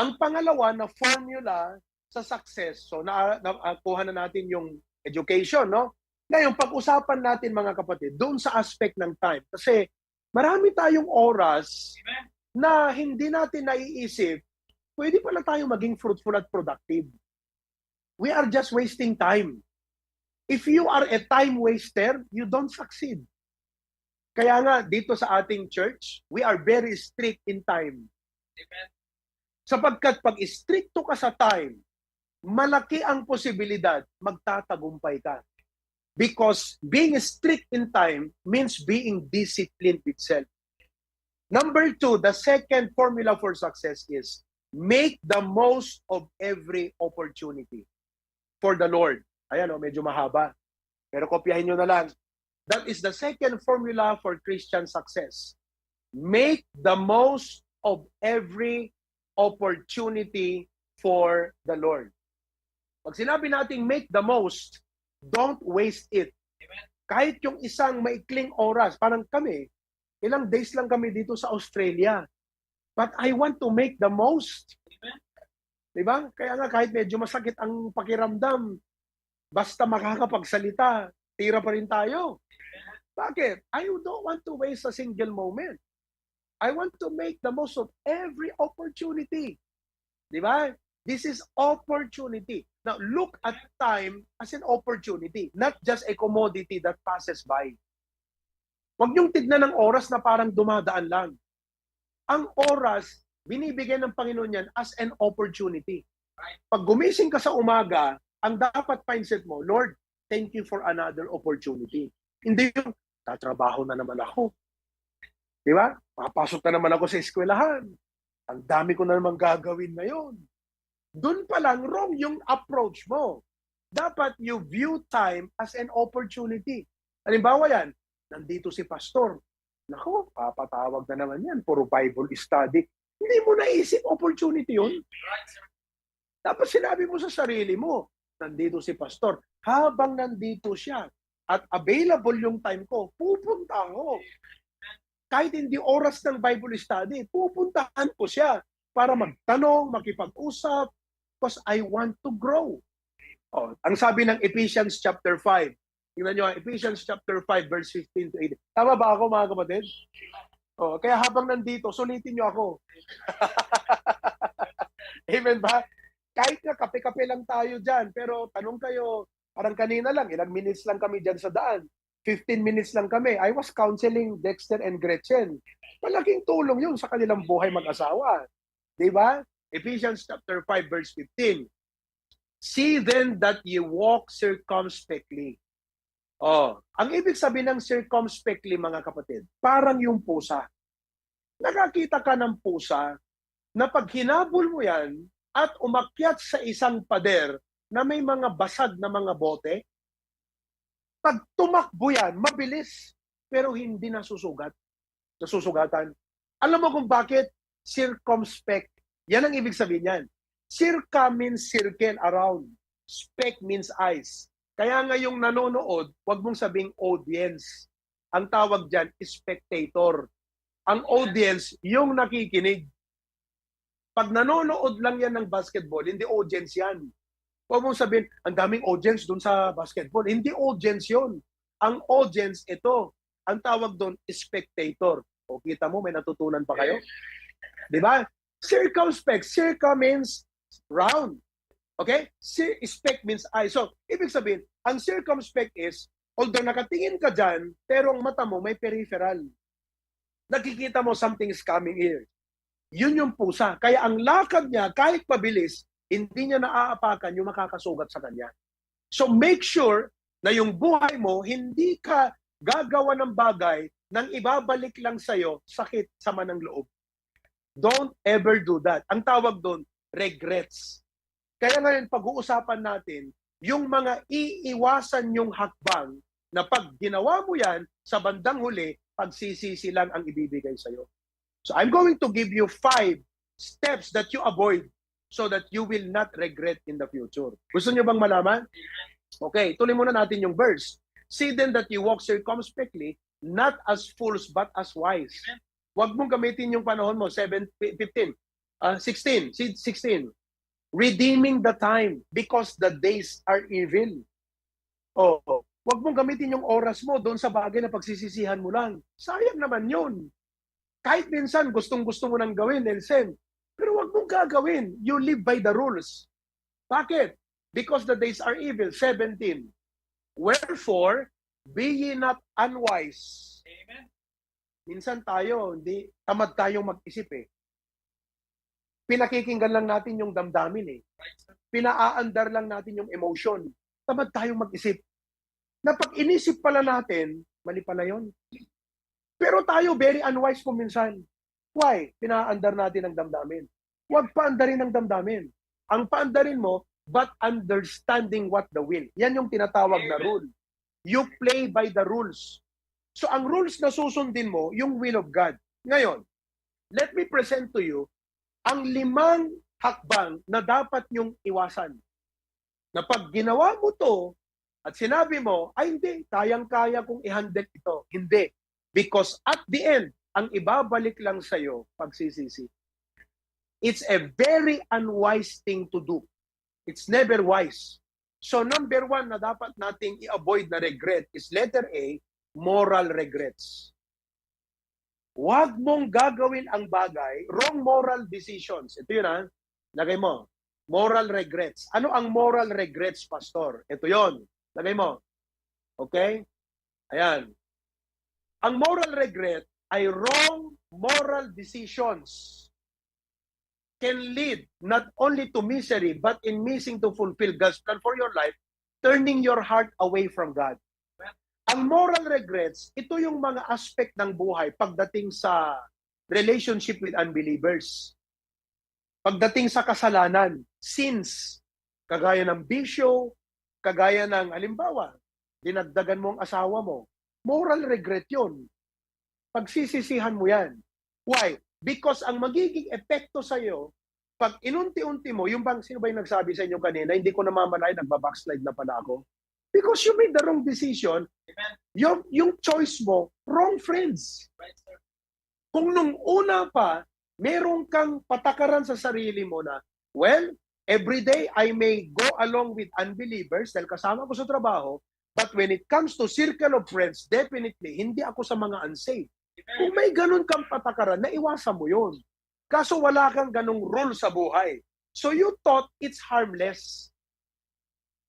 Speaker 4: Ang pangalawa na formula sa success, so nakuha na natin yung education, no? Ngayon, pag-usapan natin mga kapatid, doon sa aspect ng time. Kasi marami tayong oras na hindi natin naiisip, pwede pala tayong maging fruitful at productive. We are just wasting time. If you are a time waster, you don't succeed. Kaya nga, dito sa ating church, we are very strict in time. Amen. Sapagkat pag stricto ka sa time, malaki ang posibilidad magtatagumpay ka. Because being strict in time means being disciplined itself. Number 2, the second formula for success is make the most of every opportunity for the Lord. Ayan, medyo mahaba. Pero kopyahin nyo na lang. That is the second formula for Christian success. Make the most of every opportunity for the Lord. Pag sinabi natin make the most, don't waste it. Amen. Kahit yung isang maikling oras, parang kami, ilang days lang kami dito sa Australia. But I want to make the most. Amen. Di ba? Kaya nga kahit medyo masakit ang pakiramdam, basta makakapagsalita, tira pa rin tayo. Bakit? I don't want to waste a single moment. I want to make the most of every opportunity. Di ba? This is opportunity. Now, look at time as an opportunity, not just a commodity that passes by. Huwag niyong tignan ng oras na parang dumadaan lang. Ang oras, binibigyan ng Panginoon yan as an opportunity. Pag gumising ka sa umaga, ang dapat mindset mo, Lord, thank you for another opportunity. Hindi yung, tatrabaho na naman ako. Di ba? Papasok na naman ako sa eskwelahan. Ang dami ko na naman gagawin ngayon. Doon pa lang wrong yung approach mo. Dapat you view time as an opportunity. Halimbawa yan, nandito si pastor. Naku, papatawag na naman yan. Puro Bible study. Hindi mo naisip opportunity yun. Tapos sinabi mo sa sarili mo, nandito si pastor. Habang nandito siya at available yung time ko, pupunta ako. Kahit hindi oras ng Bible study, pupuntahan ko siya para magtanong, makipag-usap, because I want to grow. Oh, ang sabi ng Ephesians chapter 5, tingnan nyo, Ephesians chapter 5, verse 15 to 18. Tama ba ako, mga kapatid? Oh, kaya habang nandito, sulitin nyo ako. Amen ba? Kahit nga kape-kape lang tayo dyan, pero tanong kayo, parang kanina lang, ilang minutes lang kami dyan sa daan. 15 minutes lang kami. I was counseling Dexter and Gretchen. Malaking tulong yun sa kanilang buhay mag-asawa. Di ba? Ephesians chapter 5, verse 15. See then that you walk circumspectly. Oh, ang ibig sabihin ng circumspectly, mga kapatid, parang yung pusa. Nakakita ka ng pusa na pag hinabol mo yan at umakyat sa isang pader na may mga basag na mga bote, pag tumakbo yan, mabilis, pero hindi nasusugatan. Alam mo kung bakit? Circumspect. Yan ang ibig sabihin yan. Circa means circle around. Spec means eyes. Kaya nga yung nanonood, wag mong sabing audience. Ang tawag dyan, spectator. Ang audience, yung nakikinig. Pag nanonood lang yan ng basketball, hindi audience yan. Huwag mong sabihin, ang daming audience dun sa basketball. Hindi audience yun. Ang audience, ito. Ang tawag doon, spectator. O kita mo, may natutunan pa kayo? Di ba? Circumspect. Circa means round. Okay? Spec means eye. So, ibig sabihin, ang circumspect is, although nakatingin ka dyan, pero ang mata mo may peripheral. Nakikita mo something is coming here. Yun yung pusa. Kaya ang lakad niya, kahit pabilis, hindi niya naaapakan yung makakasugat sa kanya. So make sure na yung buhay mo, hindi ka gagawa ng bagay nang ibabalik lang sa'yo sakit sama ng loob. Don't ever do that. Ang tawag doon, regrets. Kaya ngayon, pag-uusapan natin, yung mga iiwasan yung hakbang na pag ginawa mo yan, sa bandang huli, pagsisisi lang ang ibibigay sa'yo. So I'm going to give you 5 steps that you avoid so that you will not regret in the future. Gusto nyo bang malaman? Okay, tuloy muna natin yung verse. See then that you walk circumspectly, not as fools but as wise. Huwag mong gamitin yung panahon mo, 16. Redeeming the time because the days are evil. Oh, huwag mong gamitin yung oras mo doon sa bagay na pagsisisihan mo lang. Sayang naman yun. Kahit minsan gustong-gusto mo nang gawin, Nelson, pero huwag mong gagawin. You live by the rules. Bakit? Because the days are evil. 17. Wherefore, be ye not unwise.
Speaker 2: Amen.
Speaker 4: Minsan tayo, hindi, tamad tayong mag-isip eh. Pinakikinggan lang natin yung damdamin eh. Pinaaandar lang natin yung emotion. Tamad tayong mag-isip. Na pag inisip pala natin, mali pala yun. Pero tayo, very unwise kung minsan. Why? Pinaandar natin ang damdamin. Huwag paandarin ang damdamin. Ang paandarin mo, but understanding what the will. Yan yung tinatawag na rule. You play by the rules. So ang rules na susundin mo, yung will of God. Ngayon, let me present to you ang 5 hakbang na dapat nyong iwasan. Na pag ginawa mo to, at sinabi mo, ay hindi, kayang-kaya kong i-handle ito. Hindi. Because at the end, ang ibabalik lang sa'yo, pagsisisi. It's a very unwise thing to do. It's never wise. So number one na dapat nating i-avoid na regret is letter A, moral regrets. Huwag mong gagawin ang bagay, wrong moral decisions. Ito yun ha, lagay mo, moral regrets. Ano ang moral regrets, Pastor? Ito yon, lagay mo. Okay? Ayan. Ang moral regret ay wrong moral decisions can lead not only to misery but in missing to fulfill God's plan for your life, turning your heart away from God. Ang moral regrets, ito yung mga aspect ng buhay pagdating sa relationship with unbelievers. Pagdating sa kasalanan, sins, kagaya ng bisyo, kagaya ng halimbawa, dinagdagan mo ang asawa mo, moral regret yun. Pagsisisihan mo yan. Why? Because ang magiging epekto sa iyo, pag inunti-unti mo, yung bang, sino ba yung nagsabi sa inyo kanina, hindi ko namamalay, nagbabackslide na pala ako? Because you made the wrong decision, yung choice mo, wrong friends. Kung nung una pa, meron kang patakaran sa sarili mo na, well, every day I may go along with unbelievers dahil kasama ko sa trabaho, but when it comes to circle of friends, definitely, hindi ako sa mga unsaved. Kung may ganun kang patakaran, naiwasan mo yun. Kaso wala kang ganung rule sa buhay. So you thought it's harmless.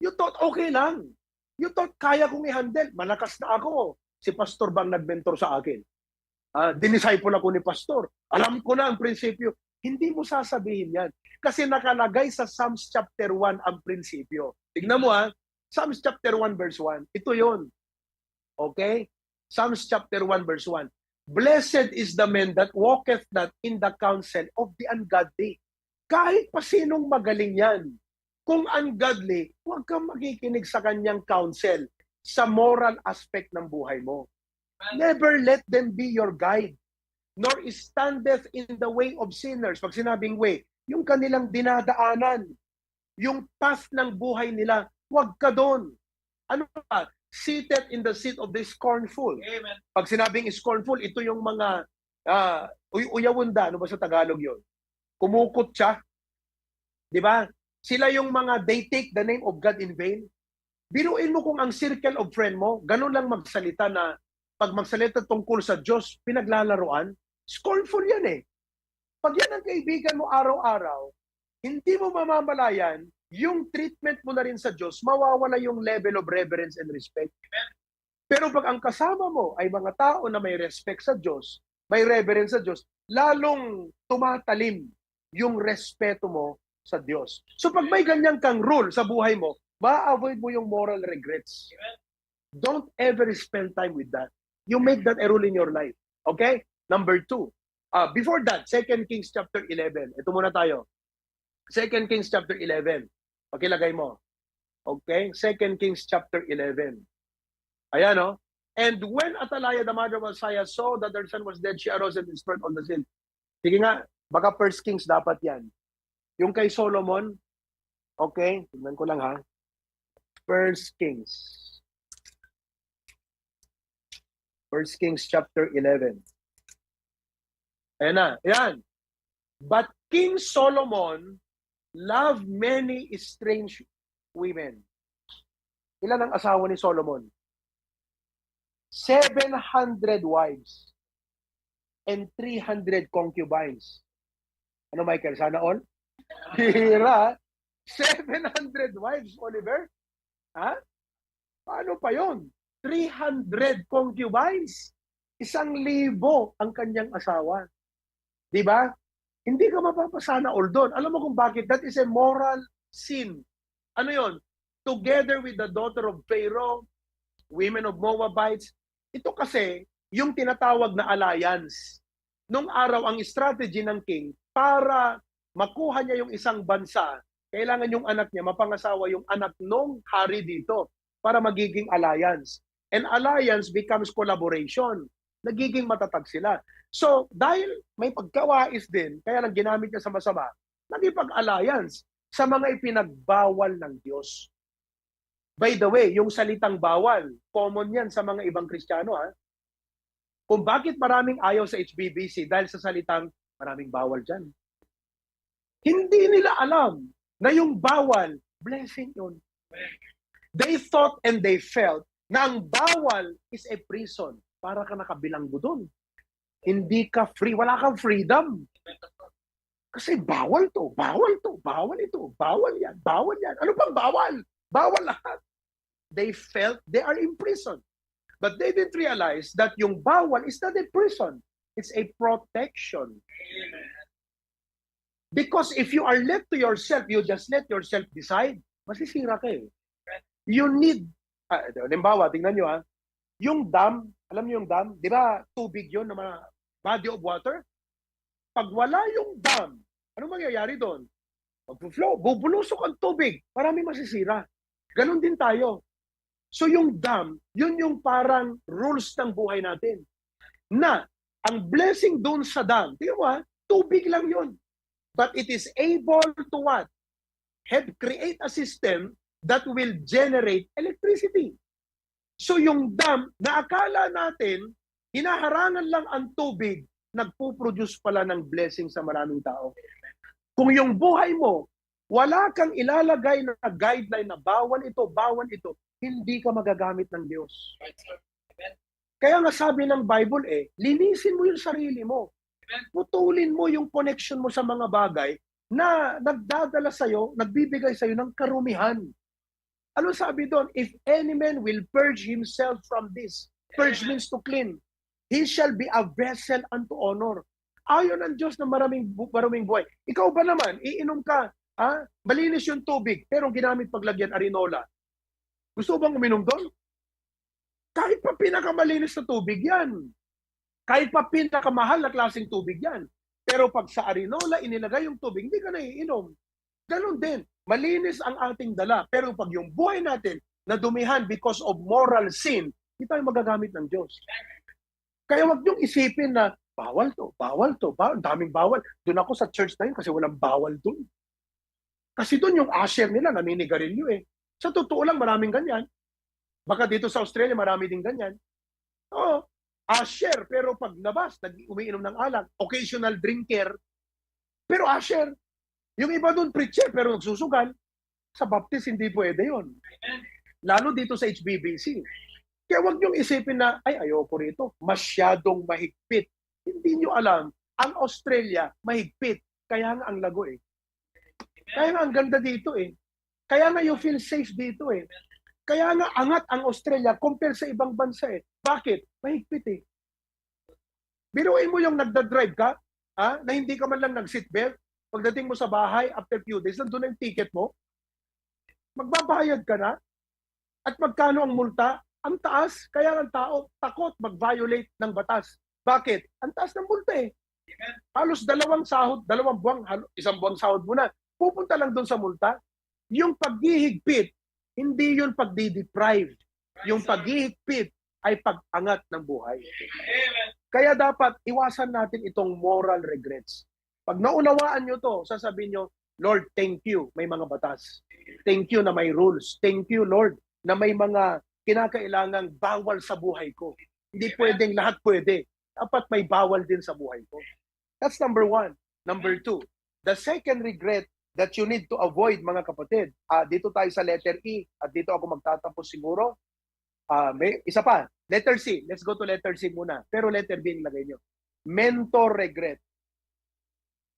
Speaker 4: You thought okay lang. You thought kaya kong i-handle. Malakas na ako. Si Pastor bang nag-mentor sa akin? Dinisciple ako ni Pastor. Alam ko na ang prinsipyo. Hindi mo sasabihin yan. Kasi nakalagay sa Psalms chapter 1 ang prinsipyo. Tignan mo Psalms chapter 1 verse 1. Ito yon. Okay? Psalms chapter 1 verse 1. Blessed is the man that walketh not in the counsel of the ungodly. Kahit pa sinong magaling yan. Kung ungodly, huwag kang makikinig sa kanyang counsel sa moral aspect ng buhay mo. Never let them be your guide, nor standeth in the way of sinners. Pag sinabing way, yung kanilang dinadaanan, yung path ng buhay nila, huwag ka doon. Ano pa? Seated in the seat of the scornful.
Speaker 2: Amen.
Speaker 4: Pag sinabing scornful, ito yung mga uyawunda, ano ba sa Tagalog yun? Kumukot siya. Di ba? Sila yung mga, they take the name of God in vain. Biruin mo kung ang circle of friend mo, ganun lang magsalita na pag magsalita tungkol sa Diyos, pinaglalaroan, scornful yan eh. Pag yan ang kaibigan mo araw-araw, hindi mo mamamalayan, yung treatment mo na rin sa Diyos, mawawala yung level of reverence and respect. Pero pag ang kasama mo ay mga tao na may respect sa Diyos, may reverence sa Diyos, lalong tumatalim yung respeto mo sa Diyos. So pag may ganyan kang rule sa buhay mo, ma-avoid mo yung moral regrets. Don't ever spend time with that. You make that a rule in your life. Okay? Number 2. Before that, 2 Kings chapter 11. Ito muna tayo. 2 Kings chapter 11. Pakilagay mo. Okay? 2 Kings chapter 11. Ayan, no? And when Athaliah, the mother of Uzziah, saw that her son was dead, she arose and spread on the sill. Sige nga, baka 1 Kings dapat yan. Yung kay Solomon, okay, tignan ko lang 1 Kings. 1 Kings chapter 11. Ayan na, ayan. But King Solomon loved many strange women. Ilan ang asawa ni Solomon? 700 wives and 300 concubines. Ano, Michael? Sana all? Hira. 700 wives, Oliver? Ha? Paano pa yon? 300 concubines. 1,000 ang kanyang asawa. Di ba? Hindi ka mapapasana all doon. Alam mo kung bakit? That is a moral sin. Ano yon? Together with the daughter of Pharaoh, women of Moabites. Ito kasi, yung tinatawag na alliance. Nung araw, ang strategy ng king, para makuha niya yung isang bansa, kailangan yung anak niya, mapangasawa yung anak nung hari dito para magiging alliance. And alliance becomes collaboration. Nagiging matatag sila. So, dahil may pagkawais din, kaya lang ginamit niya sa masama, nagipag-alliance sa mga ipinagbawal ng Diyos. By the way, yung salitang bawal, common yan sa mga ibang Kristiyano. Kung bakit maraming ayaw sa HBBC, dahil sa salitang maraming bawal dyan. Hindi nila alam na yung bawal, blessing yun. They thought and they felt na ang bawal is a prison. Para ka nakabilanggo doon. Hindi ka free, wala kang freedom. Kasi bawal to, bawal to, bawal ito, bawal yan, bawal yan. Ano pang bawal? Bawal lahat. They felt they are in prison. But they didn't realize that yung bawal is not a prison. It's a protection. Because if you are left to yourself, you just let yourself decide, masisira ka eh. You need, halimbawa, tingnan nyo yung dam, alam niyo yung dam, di ba tubig yun na mga body of water? Pag wala yung dam, ano mangyayari doon? Mag-flow, bubulusok ang tubig, marami masisira. Ganon din tayo. So yung dam, yun yung parang rules ng buhay natin. Na, ang blessing doon sa dam, tingnan mo tubig lang yun. But it is able to what? Create a system that will generate electricity. So yung dam, na akala natin, hinaharangan lang ang tubig, nagpo-produce pala ng blessing sa maraming tao. Kung yung buhay mo, wala kang ilalagay na guideline na bawal ito, hindi ka magagamit ng Diyos. Kaya nga sabi ng Bible linisin mo yung sarili mo. Putulin mo yung connection mo sa mga bagay na nagdadala sa'yo, nagbibigay sa'yo ng karumihan. Ano sabi doon? If any man will purge himself from this, purge means to clean, he shall be a vessel unto honor. Ayon ng Diyos na maraming buhay. Ikaw ba naman, iinom ka, malinis yung tubig, pero ginamit paglagyan arinola. Gusto bang uminom doon? Kahit pa pinakamalinis na tubig yan. Kahit pa pinakamahal na klaseng tubig yan. Pero pag sa arinola inilagay yung tubig, hindi ka na iinom. Ganon din. Malinis ang ating dala. Pero pag yung buhay natin nadumihan because of moral sin, hindi tayo magagamit ng Diyos. Kaya wag niyong isipin na bawal to, daming bawal. Doon ako sa church na yun kasi walang bawal doon. Kasi doon yung usher nila naminigarilyo Sa totoo lang maraming ganyan. Baka dito sa Australia marami din ganyan. Oo, usher, pero pag labas, umiinom ng alak, occasional drinker, pero usher. Yung iba doon, preacher, pero nagsusugal. Sa Baptist, hindi pwede yon. Lalo dito sa HBBC. Kaya wag niyong isipin na, ayoko rito, masyadong mahigpit. Hindi niyo alam, ang Australia, mahigpit. Kaya nga ang lago Kaya nga ang ganda dito Kaya nga you feel safe dito Kaya nga angat ang Australia compare sa ibang bansa Bakit? Mahigpit Biruin mo yung nagda-drive ka, na hindi ka man lang nag-seatbelt, pagdating mo sa bahay, after few days, nandun ang ticket mo, magbabayad ka na, at magkano ang multa? Ang taas, kaya ang tao takot mag-violate ng batas. Bakit? Ang taas ng multa Halos isang buwang sahod mo na, pupunta lang doon sa multa. Yung paghihigpit, hindi yun pagdi-deprive. Yung paghihigpit ay pag-angat ng buhay. Kaya dapat iwasan natin itong moral regrets. Pag naunawaan nyo to, sasabihin nyo, Lord, thank you, may mga batas. Thank you na may rules. Thank you, Lord, na may mga kinakailangang bawal sa buhay ko. Hindi pwedeng lahat pwede. Dapat may bawal din sa buhay ko. That's number one. Number two, the second regret that you need to avoid, mga kapatid. Dito tayo sa letter E, at dito ako magtatapos siguro. May isa pa, letter C. Let's go to letter C muna. Pero letter B nilagay nyo. Mentor regret.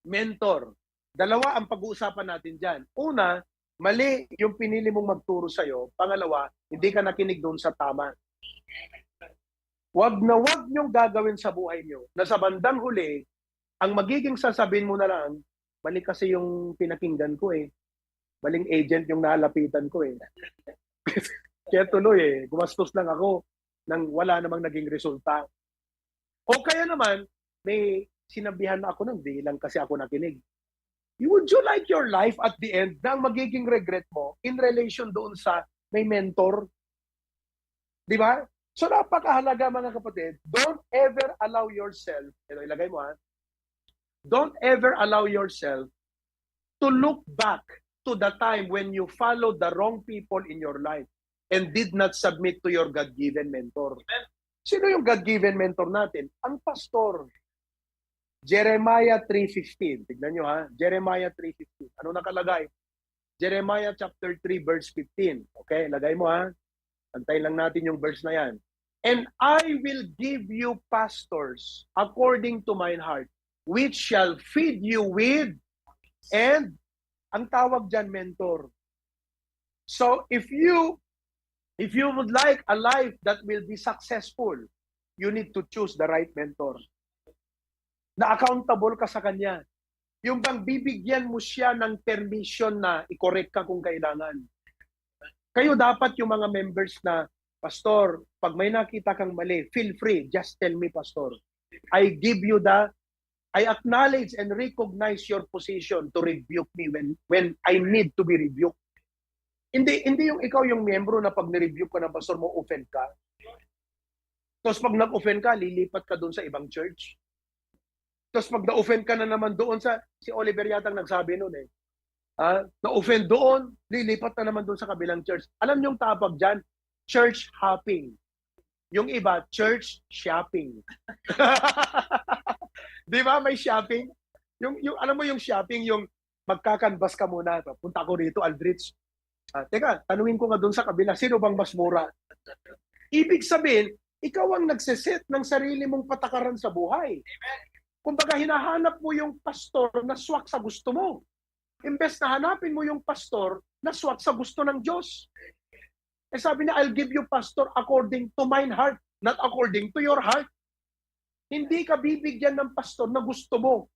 Speaker 4: Mentor. Dalawa ang pag-uusapan natin dyan. Una, mali yung pinili mong magturo sa'yo. Pangalawa, hindi ka nakinig doon sa tama. Wag niyong gagawin sa buhay nyo na sa bandang huli, ang magiging sasabihin mo na lang, mali kasi yung pinakinggan ko Maling agent yung nalapitan ko Kaya tuloy gumastos lang ako nang wala namang naging resulta. O kaya naman, may sinabihan na ako nang di lang kasi ako nakinig. Would you like your life at the end na ang magiging regret mo in relation doon sa may mentor? Di ba? So napakahalaga mga kapatid, don't ever allow yourself, ilagay mo don't ever allow yourself to look back to the time when you followed the wrong people in your life and did not submit to your God-given mentor. Sino yung God-given mentor natin? Ang pastor. Jeremiah 3:15. Tignan nyo ha. Jeremiah 3:15. Ano nakalagay? Jeremiah chapter 3 verse 15. Okay, lagay mo ha. Antayin lang natin yung verse na yan. And I will give you pastors according to mine heart, which shall feed you with, and ang tawag dyan, mentor. So if you would like a life that will be successful, you need to choose the right mentor. Na accountable ka sa kanya. Yung bang bibigyan mo siya ng permission na i-correct ka kung kailangan. Kayo dapat yung mga members na, Pastor, pag may nakita kang mali, feel free, just tell me, Pastor. I acknowledge and recognize your position to rebuke me when I need to be rebuked. Hindi yung ikaw yung miyembro na pag ni-rebuke ka ng pastor mo, offend ka. Tapos pag nag-offend ka, lilipat ka doon sa ibang church. Tapos pag na-offend ka na naman doon si Oliver yatang nagsabi noon eh. Na-offend doon, lilipat na naman doon sa kabilang church. Alam niyo yung tapag dyan? Church hopping. Yung iba, church shopping. Di ba may shopping? Yung alam mo yung shopping, yung magkakanvas ka muna. Punta ko rito, Aldrich. Teka, tanungin ko nga doon sa kabila, sino bang mas mura? Ibig sabihin, ikaw ang nagsiset ng sarili mong patakaran sa buhay. Kumbaga, hinahanap mo yung pastor na swak sa gusto mo. Imbes na hanapin mo yung pastor na swak sa gusto ng Diyos. Eh sabi niya, I'll give you pastor according to mine heart, not according to your heart. Hindi ka bibigyan ng pastor na gusto mo.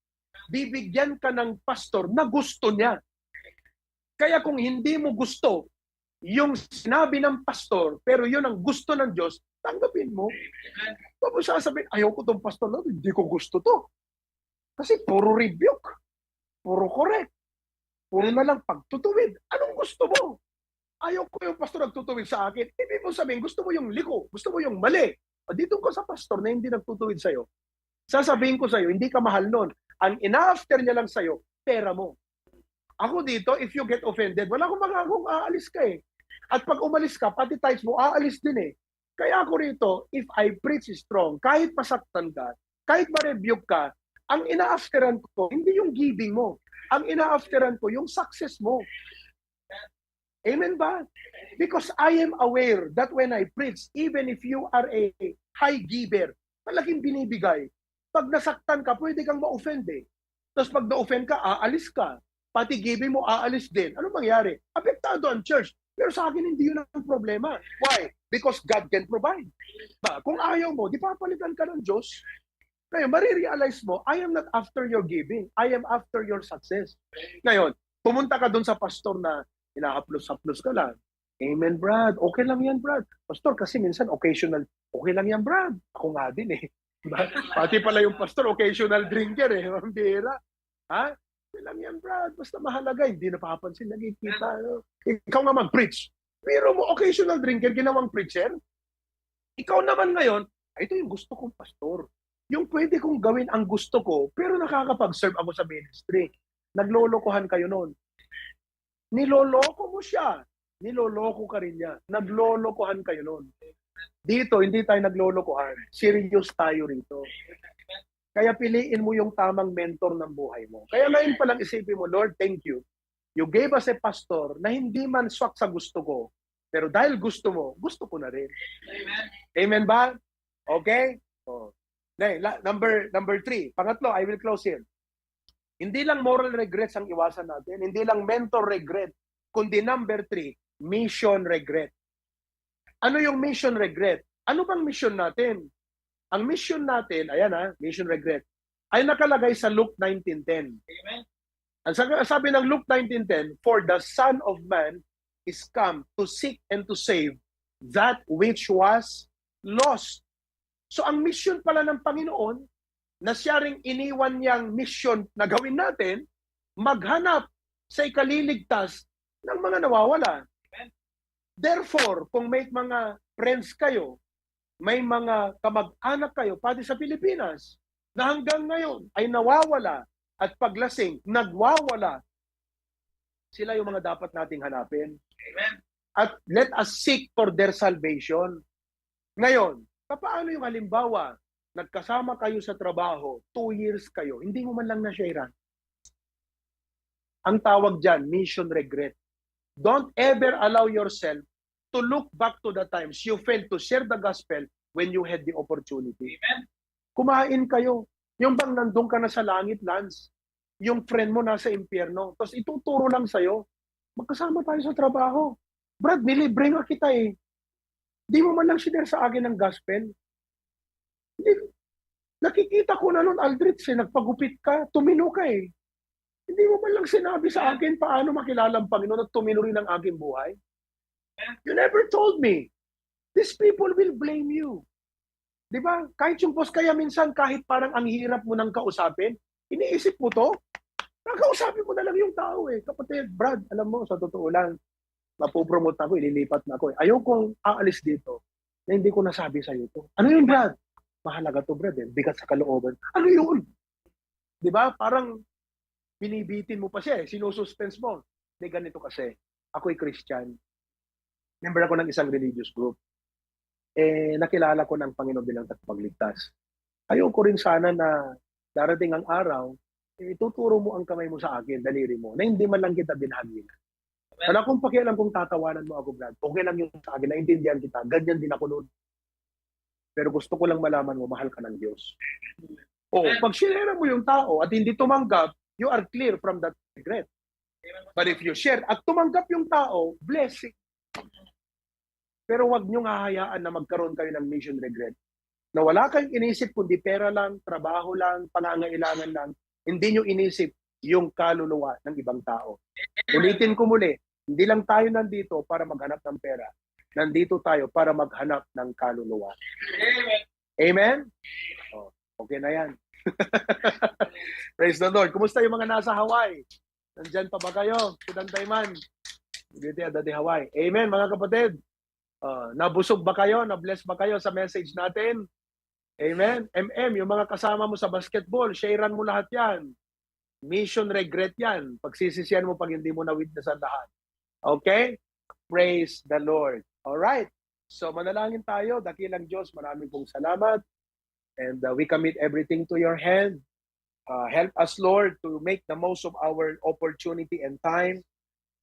Speaker 4: Bibigyan ka ng pastor na gusto niya. Kaya kung hindi mo gusto yung sinabi ng pastor, pero yun ang gusto ng Diyos, tanggapin mo. Tapos sasabihin, ayaw ko tong pastor na, hindi ko gusto to. Kasi puro rebuke, puro correct, puro na lang pagtutuwid. Anong gusto mo? Ayaw ko yung pastor nagtutuwid sa akin. Ibig mo sabihin, gusto mo yung liko, gusto mo yung mali. O dito ko sa pastor na hindi nagtutuwid sa'yo. Sasabihin ko sa'yo, hindi ka mahal nun. Ang ina-after niya lang sa'yo, pera mo. Ako dito, if you get offended, wala akong magagawang aalis ka eh. At pag umalis ka, pati tithes mo, aalis din eh. Kaya ako rito, if I preach strong, kahit pasaktan ka, kahit ma-rebuke ka, ang ina-afteran ko, hindi yung giving mo. Ang ina-afteran ko, yung success mo. Amen ba? Because I am aware that when I preach, even if you are a high giver, malaking binibigay, pag nasaktan ka, pwede kang ma-offend eh. Tapos pag na-offend ka, aalis ka. Pati giving mo, aalis din. Ano mangyari? Apektado ang church. Pero sa akin, hindi yun ang problema. Why? Because God can provide. Kung ayaw mo, di papalitan ka ng Diyos. Ngayon, marirealize mo, I am not after your giving. I am after your success. Ngayon, pumunta ka dun sa pastor na ina-haplos-haplos ka lang. Amen, Brad. Okay lang yan, Brad. Pastor, kasi minsan occasional. Okay lang yan, Brad. Ako nga din eh. Pati pala yung pastor, occasional drinker eh. Ang bira. Ha? Okay lang yan, Brad. Basta mahalaga. Hindi napapansin, nakikita. Ikaw nga mag-preach. Pero mo, occasional drinker, ginawang preacher. Ikaw naman ngayon, ito yung gusto kong pastor. Yung pwede kong gawin ang gusto ko, pero nakakapag-serve ako sa ministry. Naglolokohan kayo noon. Niloloko mo siya. Niloloko ka rin niya. Naglolokohan kayo noon. Dito, hindi tayo naglolokohan. Serious tayo rito. Kaya piliin mo yung tamang mentor ng buhay mo. Kaya ngayon palang isipin mo, Lord, thank you. You gave us a pastor na hindi man swak sa gusto ko, pero dahil gusto mo, gusto ko na rin. Amen. Amen ba? Okay? Oh. Number 3. Pangatlo, I will close here. Hindi lang moral regrets ang iwasan natin, hindi lang mentor regret, kundi number 3, mission regret. Ano yung mission regret? Ano bang mission natin? Ang mission natin, ayan mission regret, ay nakalagay sa Luke 19:10. Amen. Ang sabi ng Luke 19:10, for the Son of Man is come to seek and to save that which was lost. So ang mission pala ng Panginoon, na siya ring iniwan niyang mission na gawin natin, maghanap sa ikaliligtas ng mga nawawala. Therefore, kung may mga friends kayo, may mga kamag-anak kayo, pati sa Pilipinas, na hanggang ngayon ay nawawala at paglasing, nagwawala, sila yung mga dapat nating hanapin. Amen. At let us seek for their salvation. Ngayon, paano yung halimbawa nagkasama kayo sa trabaho, 2 years kayo, hindi mo man lang na-sharean. Ang tawag dyan, mission regret. Don't ever allow yourself to look back to the times you failed to share the gospel when you had the opportunity. Amen? Kumain kayo. Yung bang nandun ka na sa langit, Lance, yung friend mo nasa impyerno, tapos ituturo lang sa'yo, magkasama tayo sa trabaho. Brad, nilibre nga kita eh. Di mo man lang sinare sa akin ng gospel. Hindi, nakikita ko na nun, Aldrich, nagpagupit ka, tumino ka eh. Hindi mo man lang sinabi sa akin paano makilala ang Panginoon at tumino rin ang aking buhay. You never told me. These people will blame you. Di ba? Kahit yung boss, kaya minsan kahit parang ang hirap mo nang kausapin, iniisip mo to, nakausapin mo na lang yung tao eh. Kapatid, Brad, alam mo, sa totoo lang, mapopromote ako, ililipat na ako eh. Ayokong aalis dito na hindi ko nasabi sa'yo to. Ano yun, Brad? Mahalaga to, Brad eh. Bigat sa kalooban. Ano yun? Di ba? Parang binibitin mo pa siya eh. Sinususpense mo. Hindi ganito kasi. Ako'y Christian. Member ako ng isang religious group. Nakilala ko ng Panginoon bilang tagapagligtas. Ayoko rin sana na darating ang araw, ituturo mo ang kamay mo sa akin, daliri mo, na hindi man lang kita binahagin. Wala akong pakialam kung tatawanan mo ako, Brad. Okay lang yung sa akin, naintindihan kita. Ganyan din ako noon. Pero gusto ko lang malaman mo, mahal ka ng Diyos. O, pag sinera mo yung tao at hindi tumanggap, you are clear from that regret. But if you share at tumanggap yung tao, blessing. Pero wag niyong hahayaan na magkaroon kayo ng mission regret. Na wala kayong inisip kundi pera lang, trabaho lang, pangangailangan lang. Hindi niyo inisip yung kaluluwa ng ibang tao. Ulitin ko muli, hindi lang tayo nandito para maghanap ng pera. Nandito tayo para maghanap ng kaluluwa. Amen? Oh, okay na yan. Praise the Lord. Kumusta yung mga nasa Hawaii? Nandyan pa ba kayo? Kudantayman. Dito yan, dati Hawaii. Amen, mga kapatid. Nabusog ba kayo? Na-bless ba kayo sa message natin? Amen? yung mga kasama mo sa basketball, sharean mo lahat yan. Mission regret yan. Pagsisisiyan mo pag hindi mo na-witnessan lahat. Okay? Praise the Lord. Alright. So manalangin tayo. Dakilang Diyos, maraming pong salamat. And we commit everything to your hand. Help us, Lord, to make the most of our opportunity and time.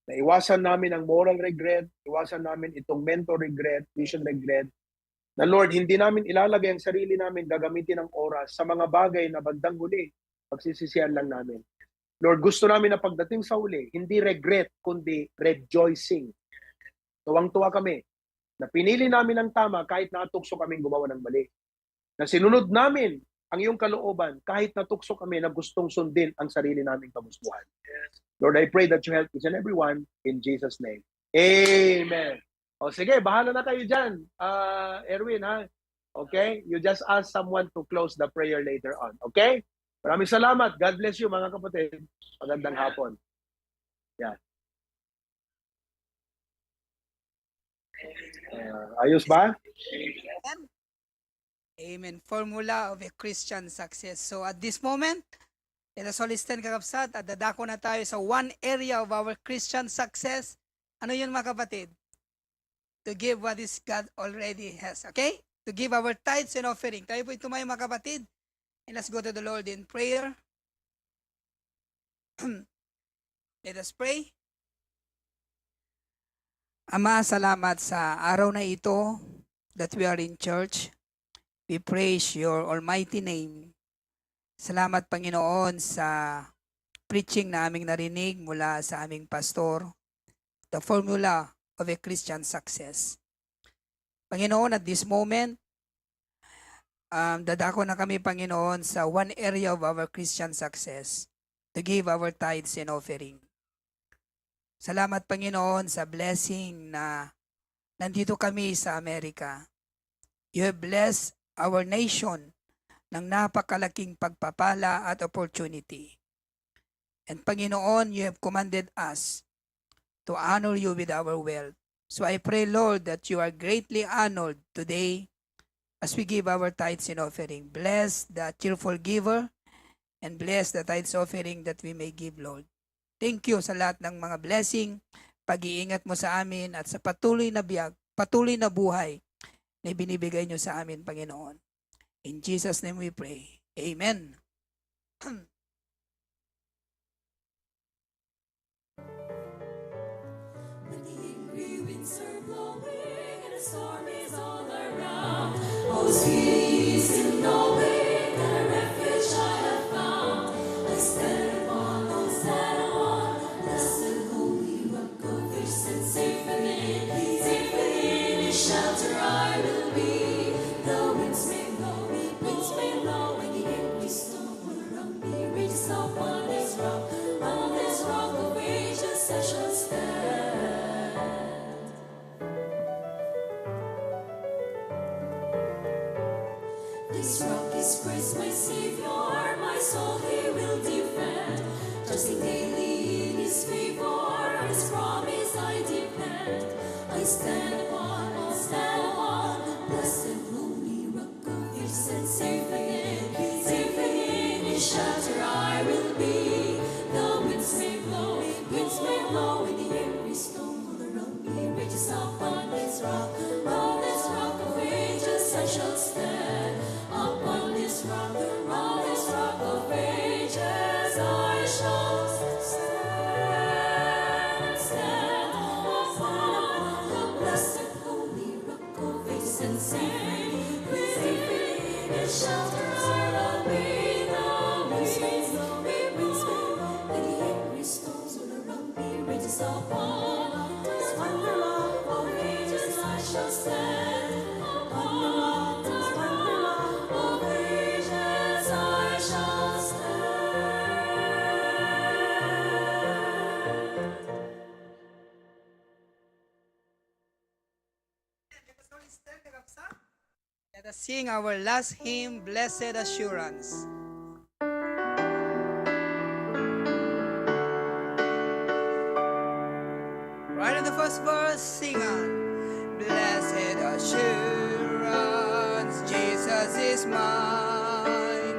Speaker 4: Naiwasan namin ang moral regret, iwasan namin itong mental regret, mission regret, na Lord, hindi namin ilalagay ang sarili namin, gagamitin ang oras sa mga bagay na bandang huli, pagsisisihan lang namin. Lord, gusto namin na pagdating sa huli, hindi regret, kundi rejoicing. Tuwang-tuwa kami na pinili namin ang tama kahit natukso kaming gumawa ng mali. Na sinunod namin ang iyong kalooban kahit natukso kami na gustong sundin ang sarili naming kagustuhan. Lord, I pray that you help each and everyone in Jesus' name. Amen. O sige, bahala na kayo dyan, Erwin, ha? Okay? You just ask someone to close the prayer later on. Okay? Maraming salamat. God bless you, mga kapatid. Magandang hapon. Yan. Ayos ba?
Speaker 3: Amen. Formula of a Christian success. So at this moment, let us all stand, kakapsat, at dadako na tayo sa one area of our Christian success. Ano yun, mga kapatid? To give what is God already has. Okay? To give our tithes and offering. Tayo po tumayo, mga kapatid. And let's go to the Lord in prayer. Let us pray. Ama, salamat sa araw na ito that we are in church. We praise your almighty name. Salamat, Panginoon, sa preaching na aming narinig mula sa aming pastor, the formula of a Christian success. Panginoon, at this moment, dadako na kami, Panginoon, sa one area of our Christian success, to give our tithes and offering. Salamat, Panginoon, sa blessing na nandito kami sa Amerika. You have blessed our nation ng napakalaking pagpapala at opportunity. And Panginoon, you have commanded us to honor you with our wealth. So I pray, Lord, that you are greatly honored today as we give our tithes and offering. Bless the cheerful giver and bless the tithes offering that we may give, Lord. Thank you sa lahat ng mga blessing, pag-iingat mo sa amin at sa patuloy na biyag, patuloy na buhay na binibigay nyo sa amin, Panginoon. In Jesus' name we pray. Amen.
Speaker 5: When the angry winds are blowing and the storm is all around, oh, sweet is in knowing that a refuge I have found. I stand upon, blessed holy rock of ages, and safe within His shelter I will be. The winds may blow, and the angry storm will around me. Reaches upon this rock of ages I shall stand. This rock is Christ, my Savior, my soul He will defend. Trusting daily in His favor, His promise I depend. I stand upon, the blessed holy rock of ages, and safe within His shelter I will be. The winds may blow, and the angry storm will around me. Reaches upon this rock of ages I shall stand. Upon this rock of ages I shall stand upon the blessed holy rock of ages, and safe within His shelter I will be. The winds may blow, and the angry storms will around me. Reaches upon this rock of ages I shall stand. Upon this rock of ages I shall stand.
Speaker 3: Let us sing our last hymn, Blessed Assurance. Right in the first verse, sing on. Blessed assurance, Jesus is mine.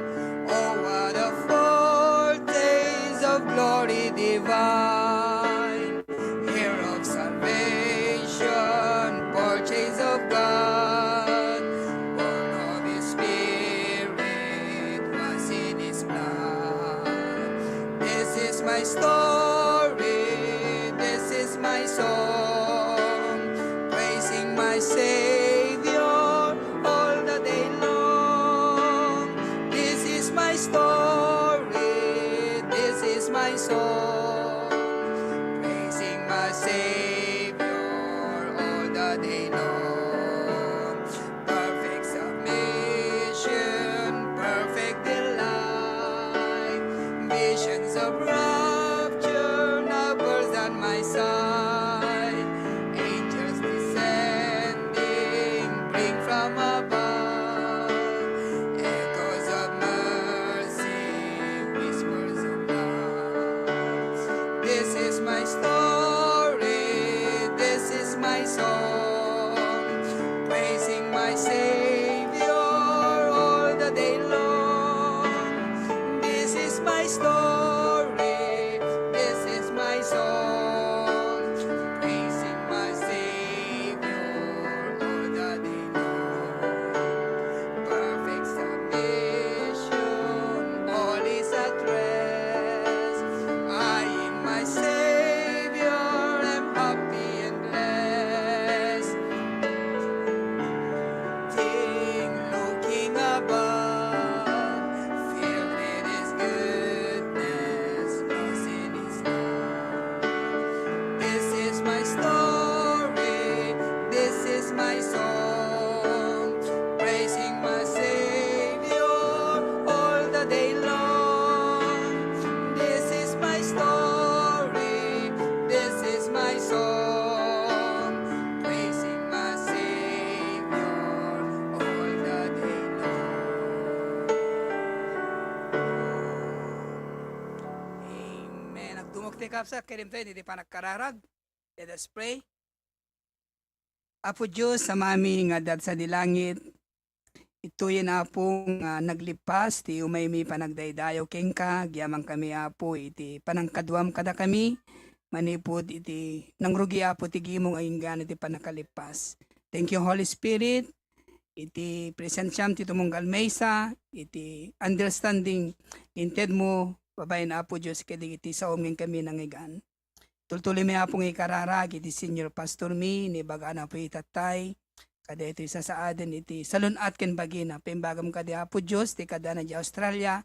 Speaker 3: Oh, what a foretaste of glory divine. Heir of salvation, purchase of God. Born of His Spirit, was in His blood. This is my story, this is my song, praising my Savior all the day long. This is my story, this is my song, praising my Savior all the day long. Perfect submission, perfect delight, visions of rapture now burst on my side. Angels descending, bring from above, echoes of mercy, whispers of love. This is my story, this is my song, praising my Savior all the day long. This is my story, this is my song, praising my Savior all the day long. Perfect submission, all is at rest. I in my Savior am happy and blessed. Think looking above, filled with His goodness, lost in His love. This is my story, this is my song, praising my Savior all the day long. This is my story, this is my song, praising my Savior all the day long. Amen. Nagdumok ti kapsa, kirim tayo, hindi pa nagkararag. Let us pray. Apo Diyos, sa mami nga dad sa dilangit, ito'y na pong naglipas, ti umay mi panagdaydayo king ka, giyamang kami apo, iti panangkadwam kada kami, manipod iti, nangrugi apo ti gimong ayinggan iti panakalipas. Thank you, Holy Spirit, iti presensyam ti tumunggal maysa, iti understanding inted mo, babae na Apo Diyos, kadigiti sa uming kami nangigan. Tultuloy may apong ikararag, iti senior pastor mi, ni baga na po itatay, kada ito isa sa aden, iti salunat ken bagina, pimbagam kadi Apo Diyos, ti kada na di Australia,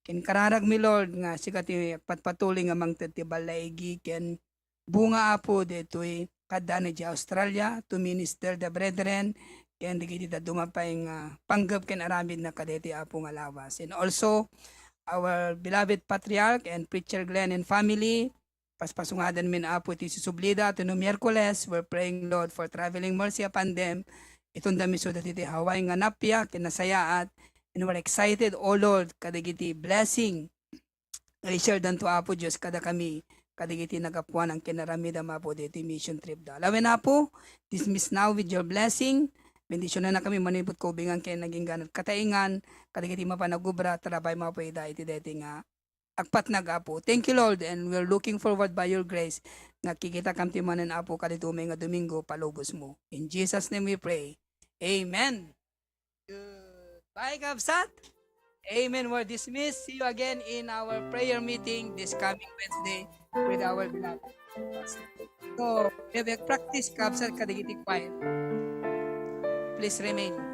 Speaker 3: ken kararag mi Lord, nga sikat ti patpatuloy nga mang ti balaigi, ken bunga Apo, dito'y kada na di Australia, to minister the brethren, ken digiti da dumapay nga panggap ken aramid na kadeti Apo nga lawas. And also, our beloved patriarch and preacher Glenn and family, paspasungadan min Apo iti susublida to no Miyerkules, we're praying Lord for traveling mercy upon them. Itong dami so iti Hawaii nga napya, kinasayaat, and we're excited, O Lord, kadigiti blessing, i-share dan to Apo Diyos, kada kami, kadigiti nagapuan ang kinaramida Apo diti mission trip da. Lawin Apo, dismiss now with your blessing, bendisyon na kami manipot ko bingan kay naging ganat kataingan, kadigiti mapanagubra, tarabay mapaida iti deti nga agpat nag-apo. Thank you Lord, and we're looking forward by your grace nga kikita kam ti manen Apo kaditume nga Domingo palugos mo. In Jesus name we pray. Amen. Goodbye Kabsat. Amen. We're dismissed. See you again in our prayer meeting this coming Wednesday with our beloved pastor. So, we have practice Kabsat kadigiti quiet. Please remain.